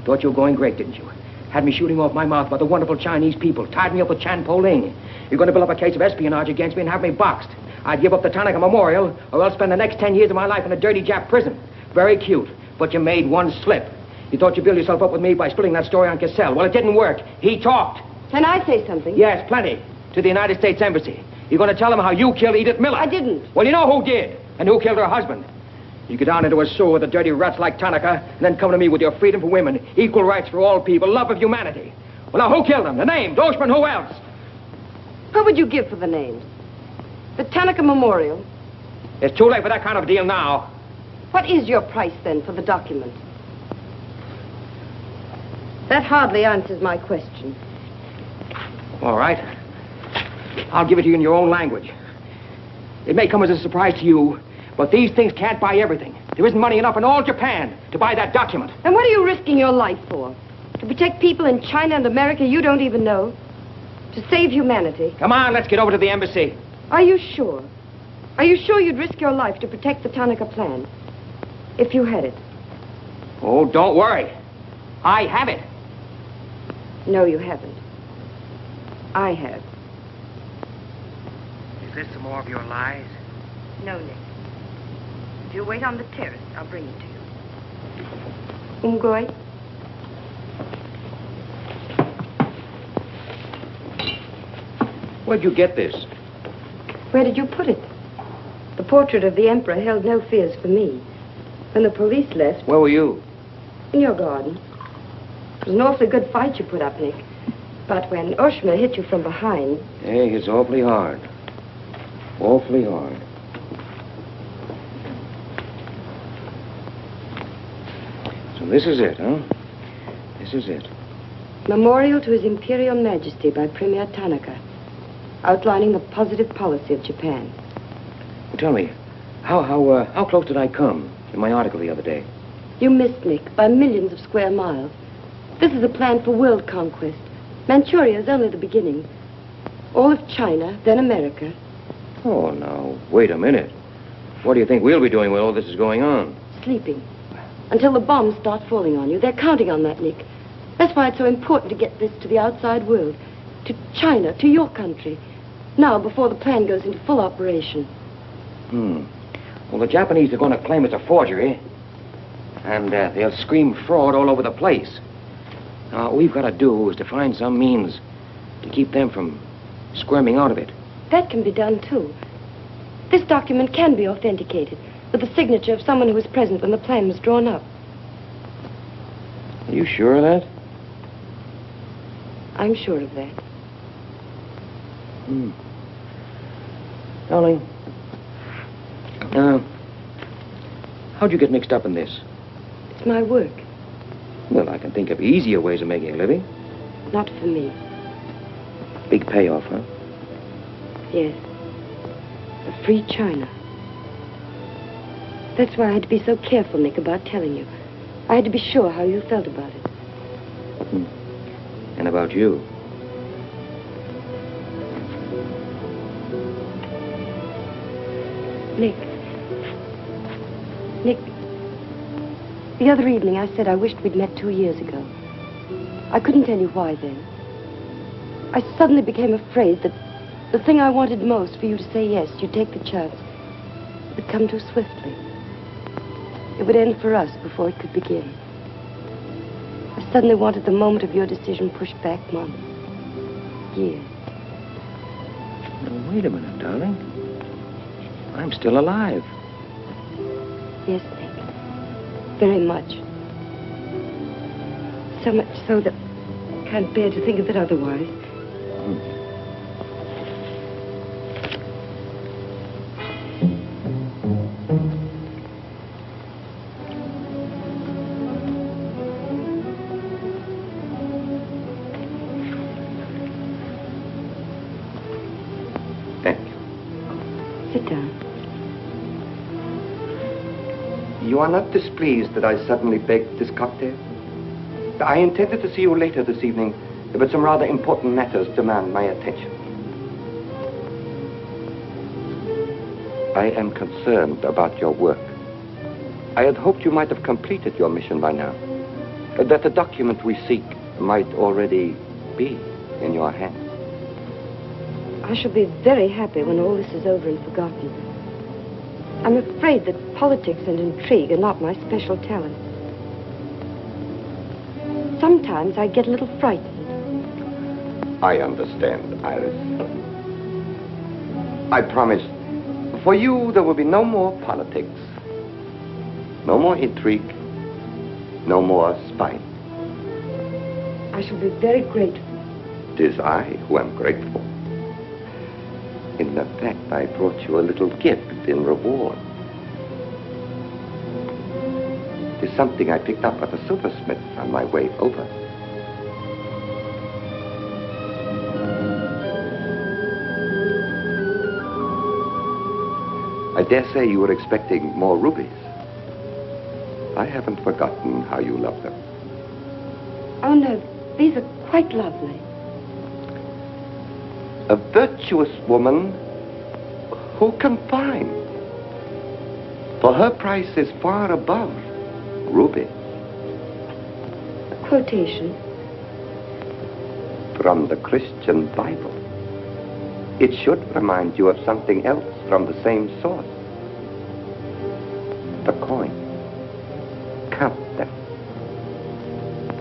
Thought you were going great, didn't you? Had me shooting off my mouth about the wonderful Chinese people. Tied me up with Chan Po-ling. You're going to build up a case of espionage against me and have me boxed. I'd give up the Tanaka Memorial, or else spend the next 10 years of my life in a dirty Jap prison. Very cute, but you made one slip. You thought you'd build yourself up with me by spilling that story on Cassell. Well, it didn't work. He talked. Can I say something? Yes, plenty. To the United States Embassy. You're going to tell them how you killed Edith Miller. I didn't. Well, you know who did, and who killed her husband. You get down into a sewer with the dirty rats like Tanaka, and then come to me with your freedom for women, equal rights for all people, love of humanity. Well, now, who killed them? The name, Doshman, who else? What would you give for the names? The Tanaka Memorial. It's too late for that kind of deal now. What is your price, then, for the document? That hardly answers my question. All right. I'll give it to you in your own language. It may come as a surprise to you, but these things can't buy everything. There isn't money enough in all Japan to buy that document. And what are you risking your life for? To protect people in China and America you don't even know? To save humanity? Come on, let's get over to the embassy. Are you sure? Are you sure you'd risk your life to protect the Tanaka plan? If you had it? Oh, don't worry. I have it. No, you haven't. I have. Is this some more of your lies? No, Nick. If you'll wait on the terrace, I'll bring it to you. Umgoy? Where'd you get this? Where did you put it? The portrait of the Emperor held no fears for me. When the police left... Where were you? In your garden. It was an awfully good fight you put up, Nick. But when Oshima hit you from behind... Hey, it's awfully hard. Awfully hard. So this is it, huh? This is it. Memorial to His Imperial Majesty by Premier Tanaka, outlining the positive policy of Japan. Tell me, how close did I come in my article the other day? You missed, Nick, by millions of square miles. This is a plan for world conquest. Manchuria is only the beginning. All of China, then America. Oh, now, wait a minute. What do you think we'll be doing while all this is going on? Sleeping. Until the bombs start falling on you. They're counting on that, Nick. That's why it's so important to get this to the outside world. To China, to your country. Now, before the plan goes into full operation. Well, the Japanese are going to claim it's a forgery. And they'll scream fraud all over the place. Now, all we've got to do is to find some means to keep them from squirming out of it. That can be done, too. This document can be authenticated with the signature of someone who was present when the plan was drawn up. Are you sure of that? I'm sure of that. Darling, how'd you get mixed up in this? It's my work. Well, I can think of easier ways of making a living. Not for me. Big payoff, huh? Yes. A free China. That's why I had to be so careful, Nick, about telling you. I had to be sure how you felt about it. And about you. Nick. Nick, the other evening I said I wished we'd met 2 years ago. I couldn't tell you why then. I suddenly became afraid that the thing I wanted most for you to say yes, you'd take the chance, would come too swiftly. It would end for us before it could begin. I suddenly wanted the moment of your decision pushed back months, years. Now, wait a minute, darling. I'm still alive. Yes, Nick. Very much. So much so that I can't bear to think of it otherwise. Thank you. Sit down. You are not displeased that I suddenly begged this cocktail? I intended to see you later this evening, but some rather important matters demand my attention. I am concerned about your work. I had hoped you might have completed your mission by now, that the document we seek might already be in your hands. I shall be very happy when all this is over and forgotten. I'm afraid that politics and intrigue are not my special talent. Sometimes I get a little frightened. I understand, Iris. I promise, for you there will be no more politics, no more intrigue, no more spying. I shall be very grateful. It is I who am grateful. In fact, I brought you a little gift in reward. It is something I picked up at the silversmith on my way over. I dare say you were expecting more rubies. I haven't forgotten how you love them. Oh, no, these are quite lovely. A virtuous woman who can find. For her price is far above ruby. A quotation. From the Christian Bible. It should remind you of something else from the same source. The coin. Count them.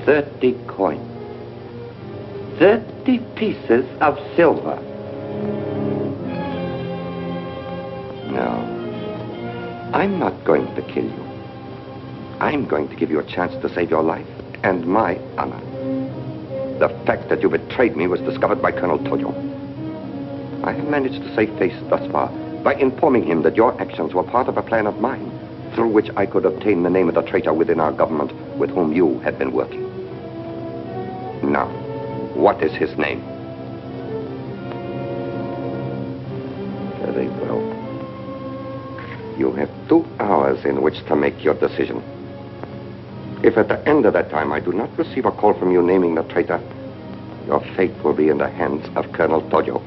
30 coins. 30 pieces of silver. No, I'm not going to kill you. I'm going to give you a chance to save your life and my honor. The fact that you betrayed me was discovered by Colonel Toyo. I have managed to save face thus far by informing him that your actions were part of a plan of mine through which I could obtain the name of the traitor within our government with whom you had been working. Now, what is his name? Very well. You have 2 hours in which to make your decision. If at the end of that time I do not receive a call from you naming the traitor, your fate will be in the hands of Colonel Tojo.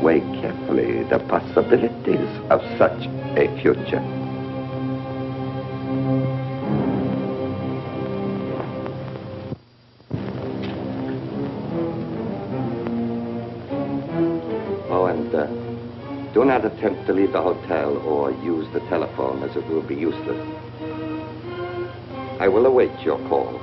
Weigh carefully the possibilities of such a future. Oh, and do not attempt to leave the hotel or use the telephone, as it will be useless. I will await your call.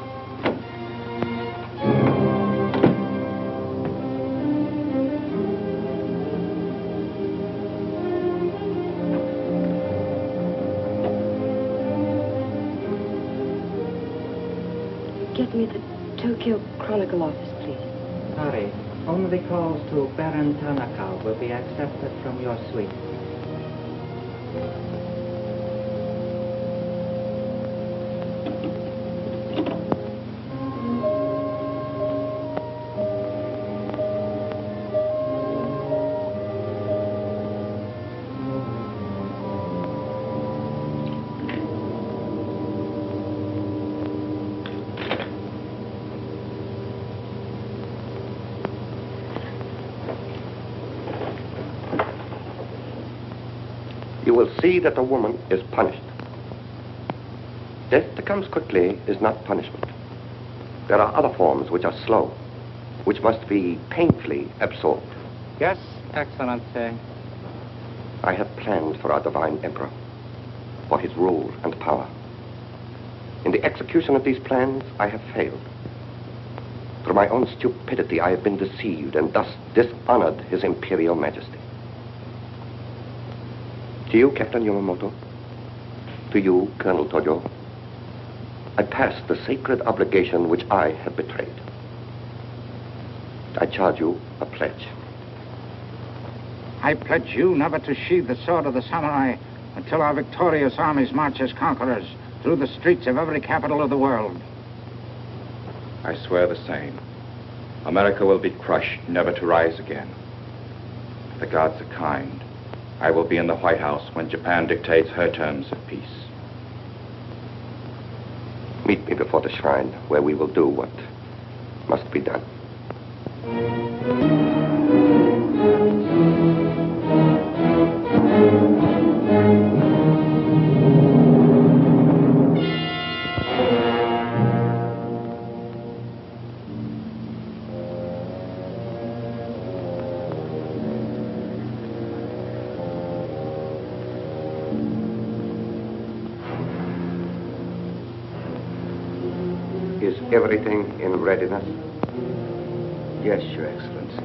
Get me the Tokyo Chronicle office, please. Sorry, only calls to Baron Tanaka will be accepted from your suite. You will see that the woman is punished. Death that comes quickly is not punishment. There are other forms which are slow, which must be painfully absorbed. Yes, Excellency. I have planned for our divine emperor, for his rule and power. In the execution of these plans, I have failed. Through my own stupidity, I have been deceived and thus dishonored his imperial majesty. To you, Captain Yamamoto, to you, Colonel Tojo, I pass the sacred obligation which I have betrayed. I charge you a pledge. I pledge you never to sheathe the sword of the samurai until our victorious armies march as conquerors through the streets of every capital of the world. I swear the same. America will be crushed, never to rise again. The gods are kind. I will be in the White House when Japan dictates her terms of peace. Meet me before the shrine, where we will do what must be done. Is everything in readiness? Yes, Your Excellency.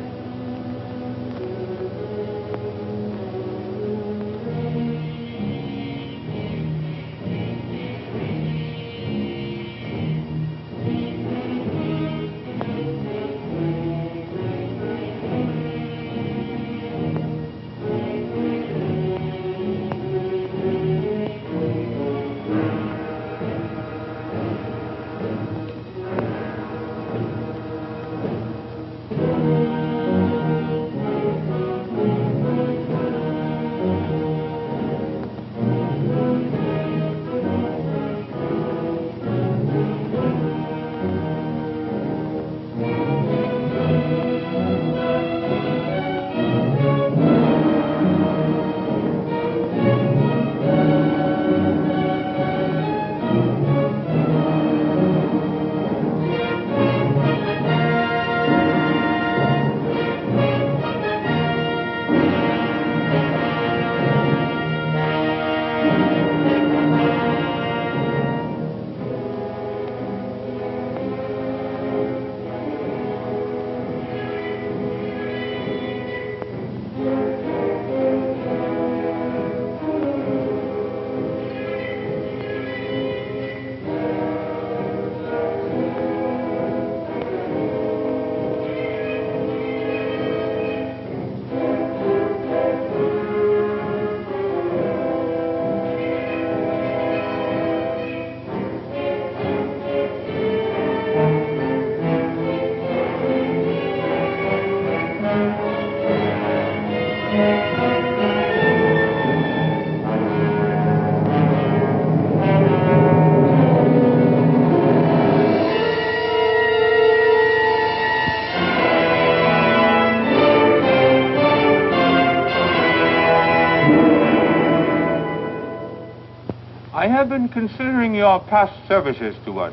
I have been considering your past services to us.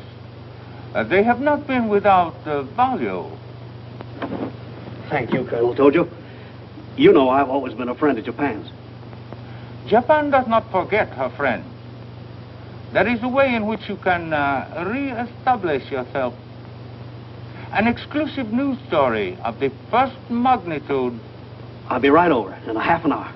They have not been without value. Thank you, Colonel Tojo. You know I've always been a friend of Japan's. Japan does not forget her friend. There is a way in which you can re-establish yourself. An exclusive news story of the first magnitude. I'll be right over in a half an hour.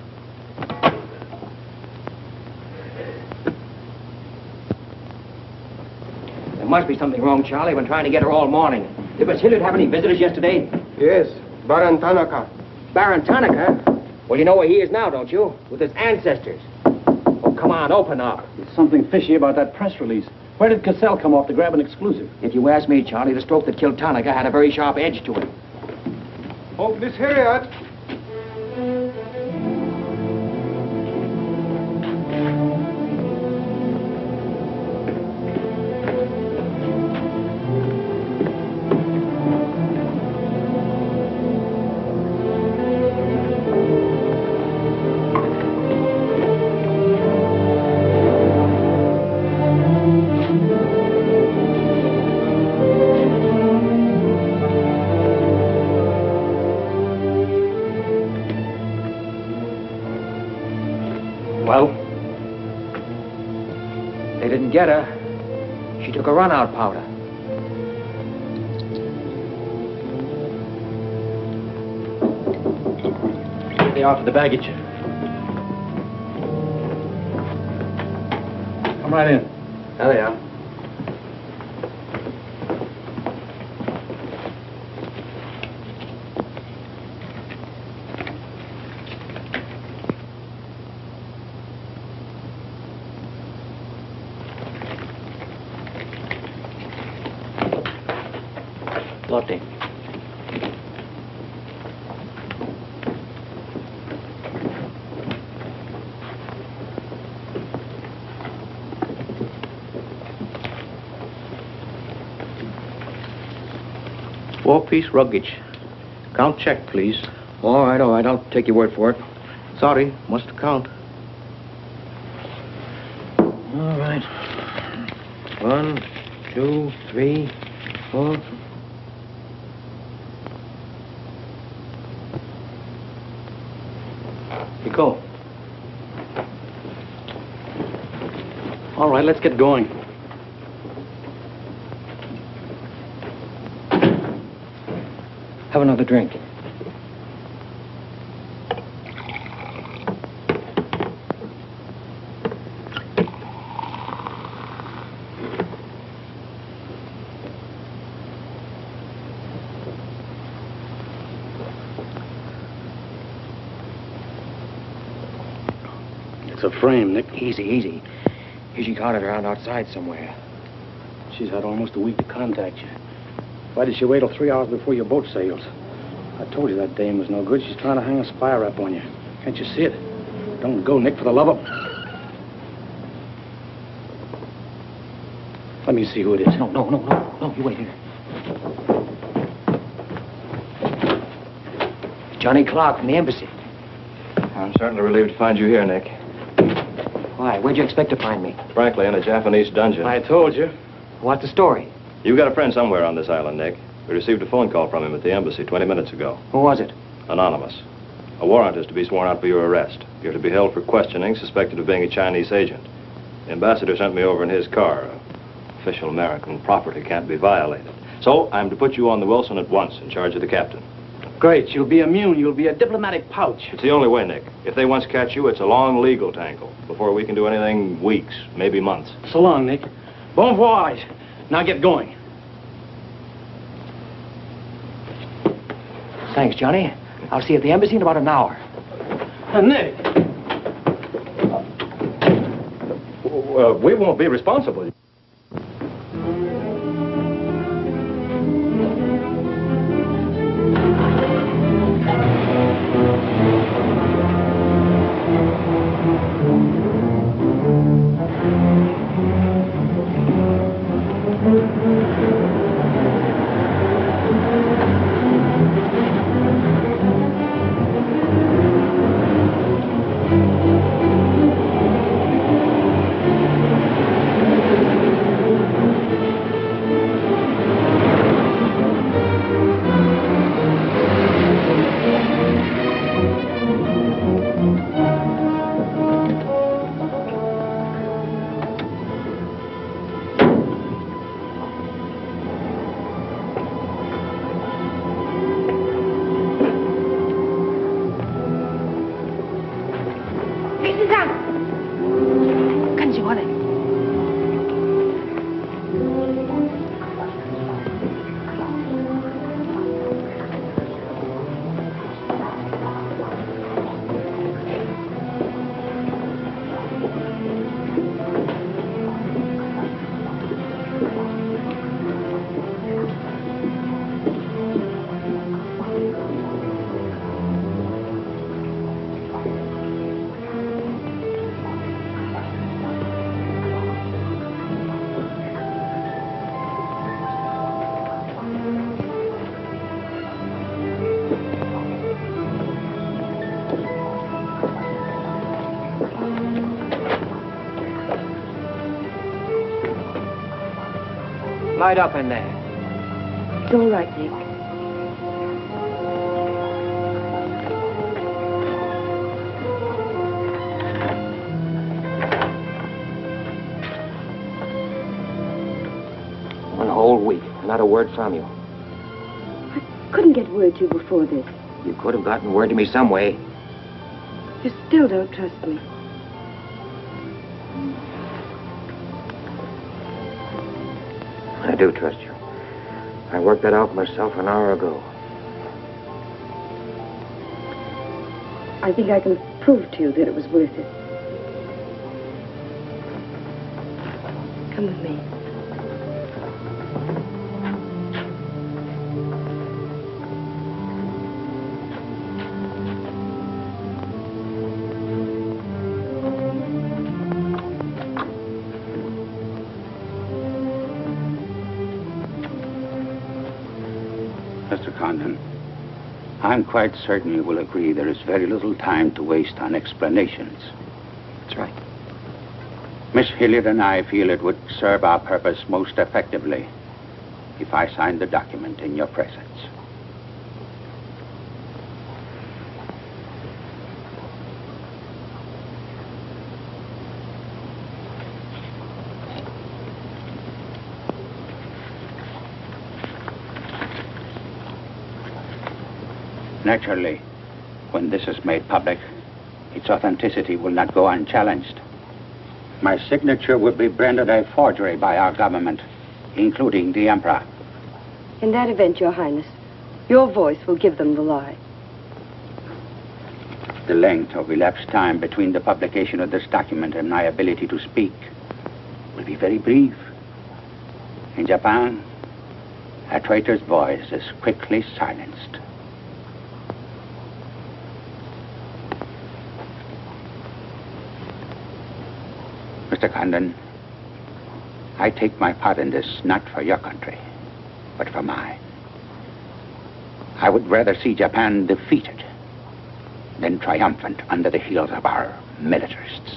There must be something wrong, Charlie. I've been trying to get her all morning. Did Basilio have any visitors yesterday? Yes, Baron Tanaka. Baron Tanaka? Well, you know where he is now, don't you? With his ancestors. Oh, come on, open up. There's something fishy about that press release. Where did Cassell come off to grab an exclusive? If you ask me, Charlie, the stroke that killed Tanaka had a very sharp edge to it. Oh, Miss Harriet. Well? They didn't get her. She took a run-out powder. They are for the baggage. Come right in. There they are. Lotte. Four-piece luggage. Count check, please. All right, I'll take your word for it. Sorry, must count. All right. 1, 2, 3, 4. Go. All right, let's get going. Have another drink. It's a frame, Nick. Easy, easy. She caught it around outside somewhere. She's had almost a week to contact you. Why did she wait till 3 hours before your boat sails? I told you that dame was no good. She's trying to hang a spy rap on you. Can't you see it? Don't go, Nick, for the love of... Let me see who it is. No, you wait here. Johnny Clark from the embassy. I'm certainly relieved to find you here, Nick. Why? Where'd you expect to find me? Frankly, in a Japanese dungeon. I told you. What's the story? You've got a friend somewhere on this island, Nick. We received a phone call from him at the embassy 20 minutes ago. Who was it? Anonymous. A warrant is to be sworn out for your arrest. You're to be held for questioning, suspected of being a Chinese agent. The ambassador sent me over in his car. Official American property can't be violated. So I'm to put you on the Wilson at once in charge of the captain. Great. You'll be immune. You'll be a diplomatic pouch. It's the only way, Nick. If they once catch you, it's a long legal tangle. Before we can do anything, weeks, maybe months. So long, Nick. Bon voyage. Now get going. Thanks, Johnny. I'll see you at the embassy in about an hour. Nick! We won't be responsible. light up in there. It's all right, Nick. One whole week, not a word from you. Couldn't get word to you before this. You could have gotten word to me some way. You still don't trust me. I do trust you. I worked that out myself an hour ago. I think I can prove to you that it was worth it. Come with me. Mr. Condon, I'm quite certain you will agree there is very little time to waste on explanations. That's right. Miss Hilliard and I feel it would serve our purpose most effectively if I signed the document in your presence. Naturally, when this is made public, its authenticity will not go unchallenged. My signature would be branded a forgery by our government, including the Emperor. In that event, Your Highness, your voice will give them the lie. The length of elapsed time between the publication of this document and my ability to speak will be very brief. In Japan, a traitor's voice is quickly silenced. Mr. Condon, I take my part in this not for your country, but for mine. I would rather see Japan defeated than triumphant under the heels of our militarists.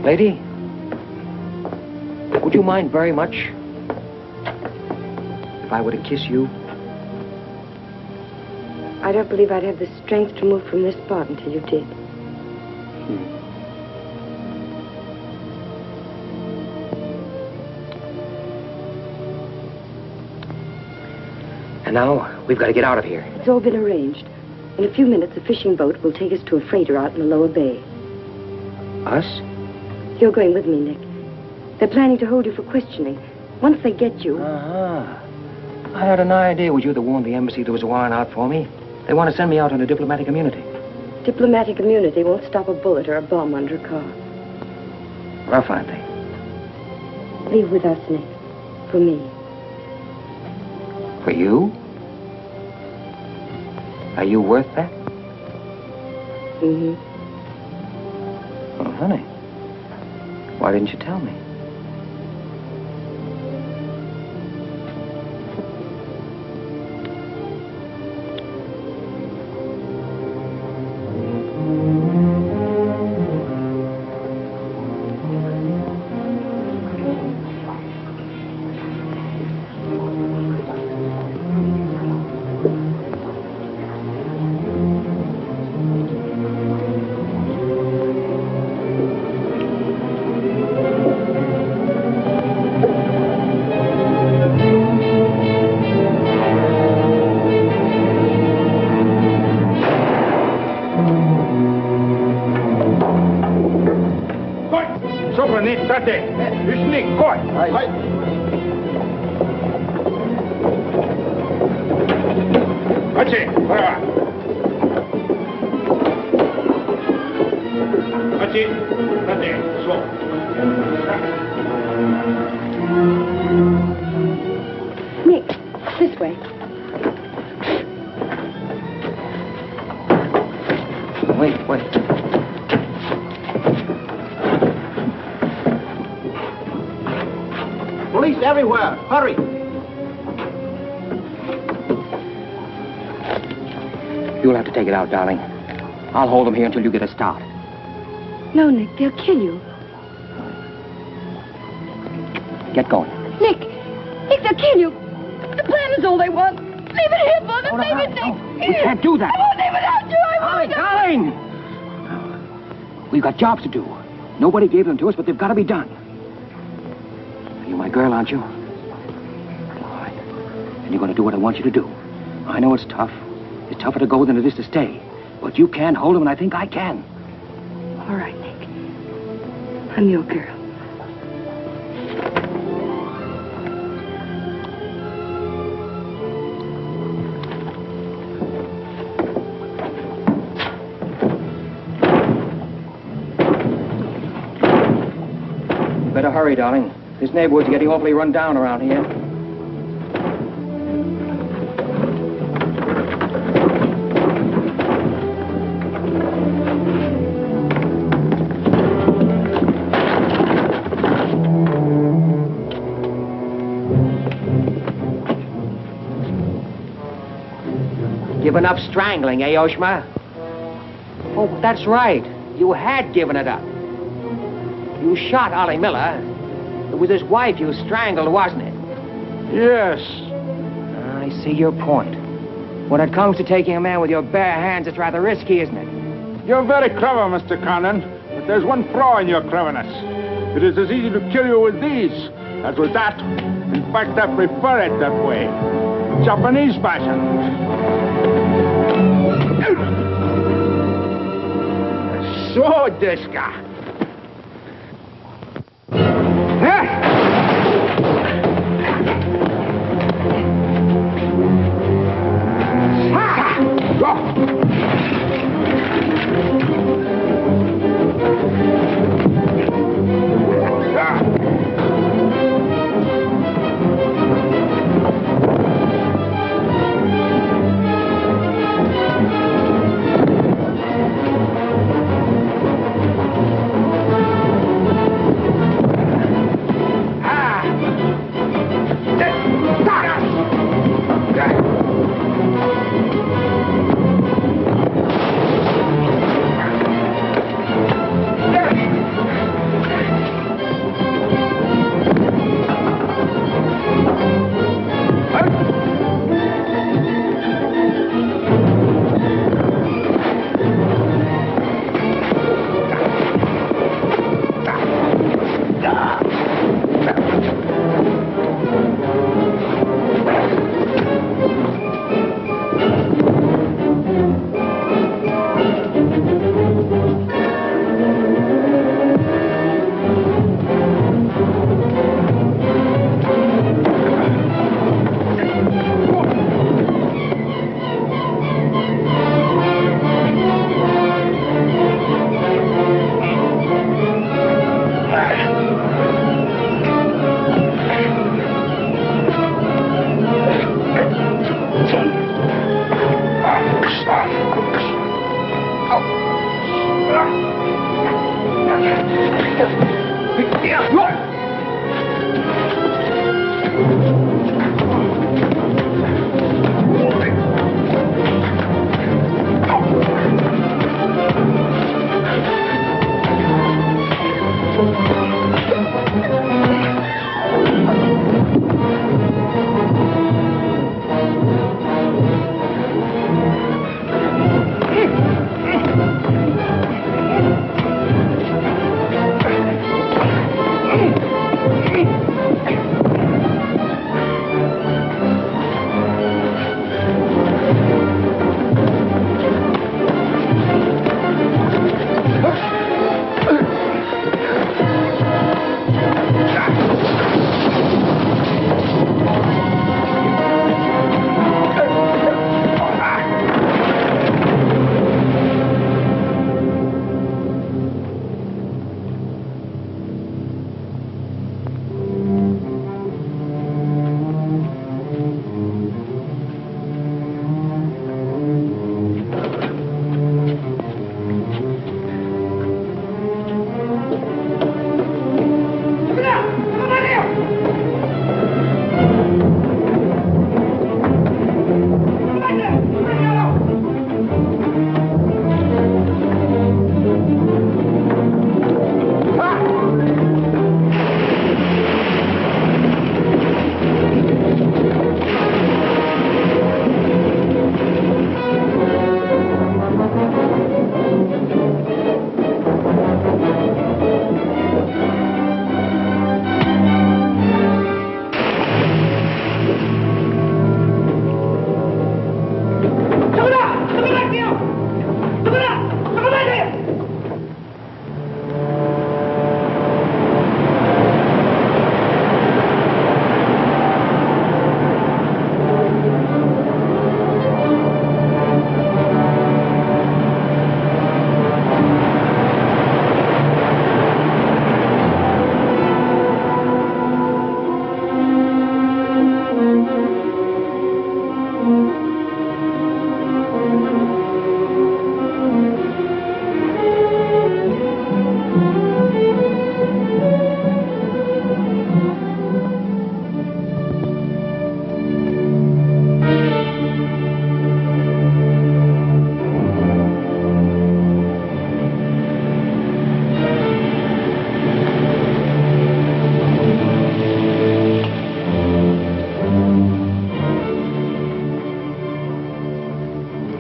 Lady, would you mind very much if I were to kiss you? I don't believe I'd have the strength to move from this spot until you did. And now, we've got to get out of here. It's all been arranged. In a few minutes, a fishing boat will take us to a freighter out in the lower bay. Us? You're going with me, Nick. They're planning to hold you for questioning. Once they get you... I had an idea it was you that warned the embassy there was a warrant out for me. They want to send me out on a diplomatic immunity. Diplomatic immunity won't stop a bullet or a bomb under a car. Rough, aren't they? Leave with us, Nick. For me. For you? Are you worth that? Mm-hmm. Oh, honey. Why didn't you tell me? That's it. Whatever. That's it. That's it. Slow. Nick, this way. Wait. Police everywhere. Hurry. You'll have to take it out, darling. I'll hold them here until you get a start. No, Nick, they'll kill you. Get going. Nick, they'll kill you. The plan is all they want. Leave it here for them. Leave it, Nick. We can't do that. I won't leave without you. I won't. Darling! We've got jobs to do. Nobody gave them to us, but they've got to be done. You're my girl, aren't you? All right. And you're going to do what I want you to do. I know it's tough. It's tougher to go than it is to stay. But you can hold them, and I think I can. All right, Nick. I'm your girl. Better hurry, darling. This neighborhood's getting awfully run down around here. Given up strangling, eh, Oshma? Oh, that's right. You had given it up. You shot Ollie Miller. It was his wife you strangled, wasn't it? Yes. I see your point. When it comes to taking a man with your bare hands, it's rather risky, isn't it? You're very clever, Mr. Condon, but there's one flaw in your cleverness. It is as easy to kill you with these as with that. In fact, I prefer it that way. Japanese fashion. So, Deska.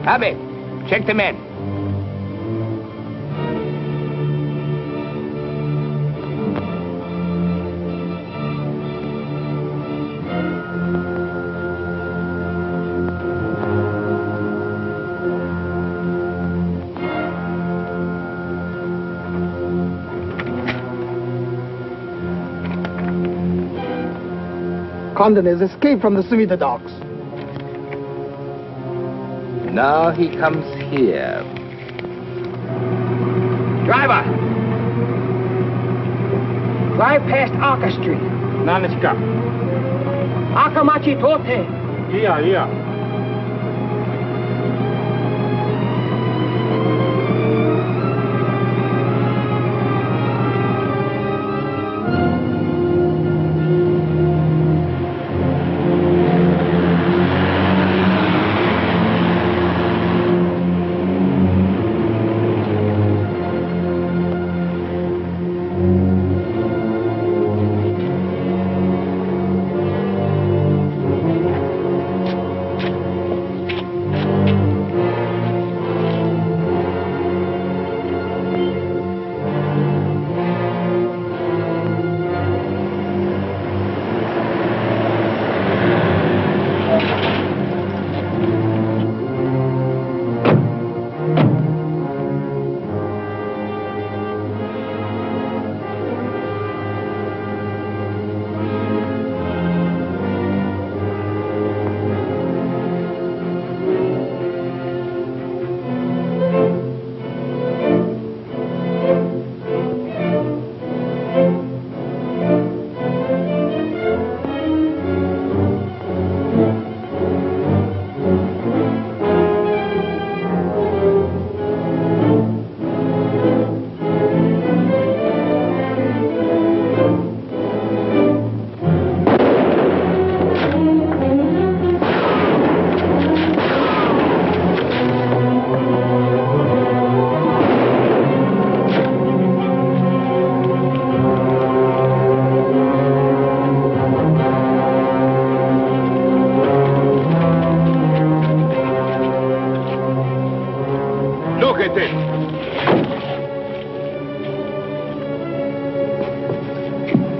Abe, check the men. Condon has escaped from the Suida docks. Now he comes here. Driver! Drive past Arca Street. Naniska. Akamachi Tote. Yeah.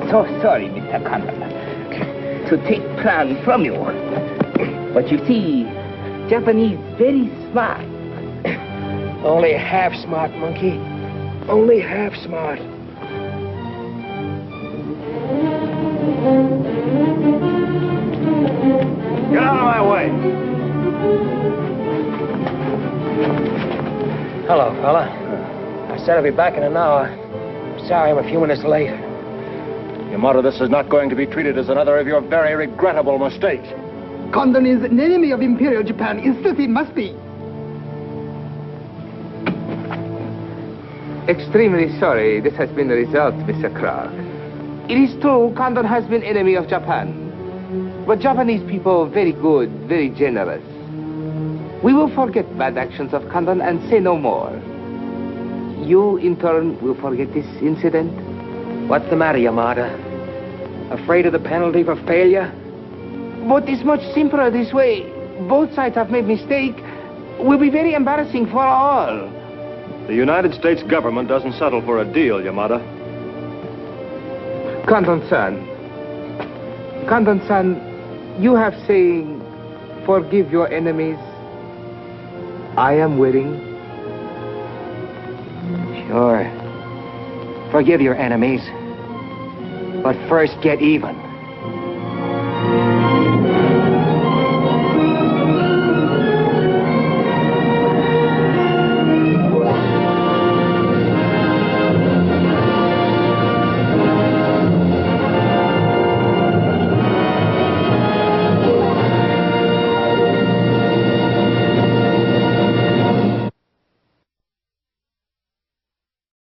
So sorry, Mr. Condon, to take plan from you. But you see, Japanese very smart. Only half smart, monkey. Only half smart. Get out of my way. Hello, fella. I said I'd be back in an hour. Sorry I'm a few minutes late. Yamato, this is not going to be treated as another of your very regrettable mistakes. Condon is an enemy of Imperial Japan. Insist it must be. Extremely sorry this has been the result, Mr. Clark. It is true Condon has been enemy of Japan. But Japanese people very good, very generous. We will forget bad actions of Condon and say no more. You, in turn, will forget this incident? What's the matter, Yamada? Afraid of the penalty for failure? But it's much simpler this way. Both sides have made mistake. Will be very embarrassing for all. The United States government doesn't settle for a deal, Yamada. Condon-san, you have saying, forgive your enemies. I am willing. Sure. Forgive your enemies. But first get even.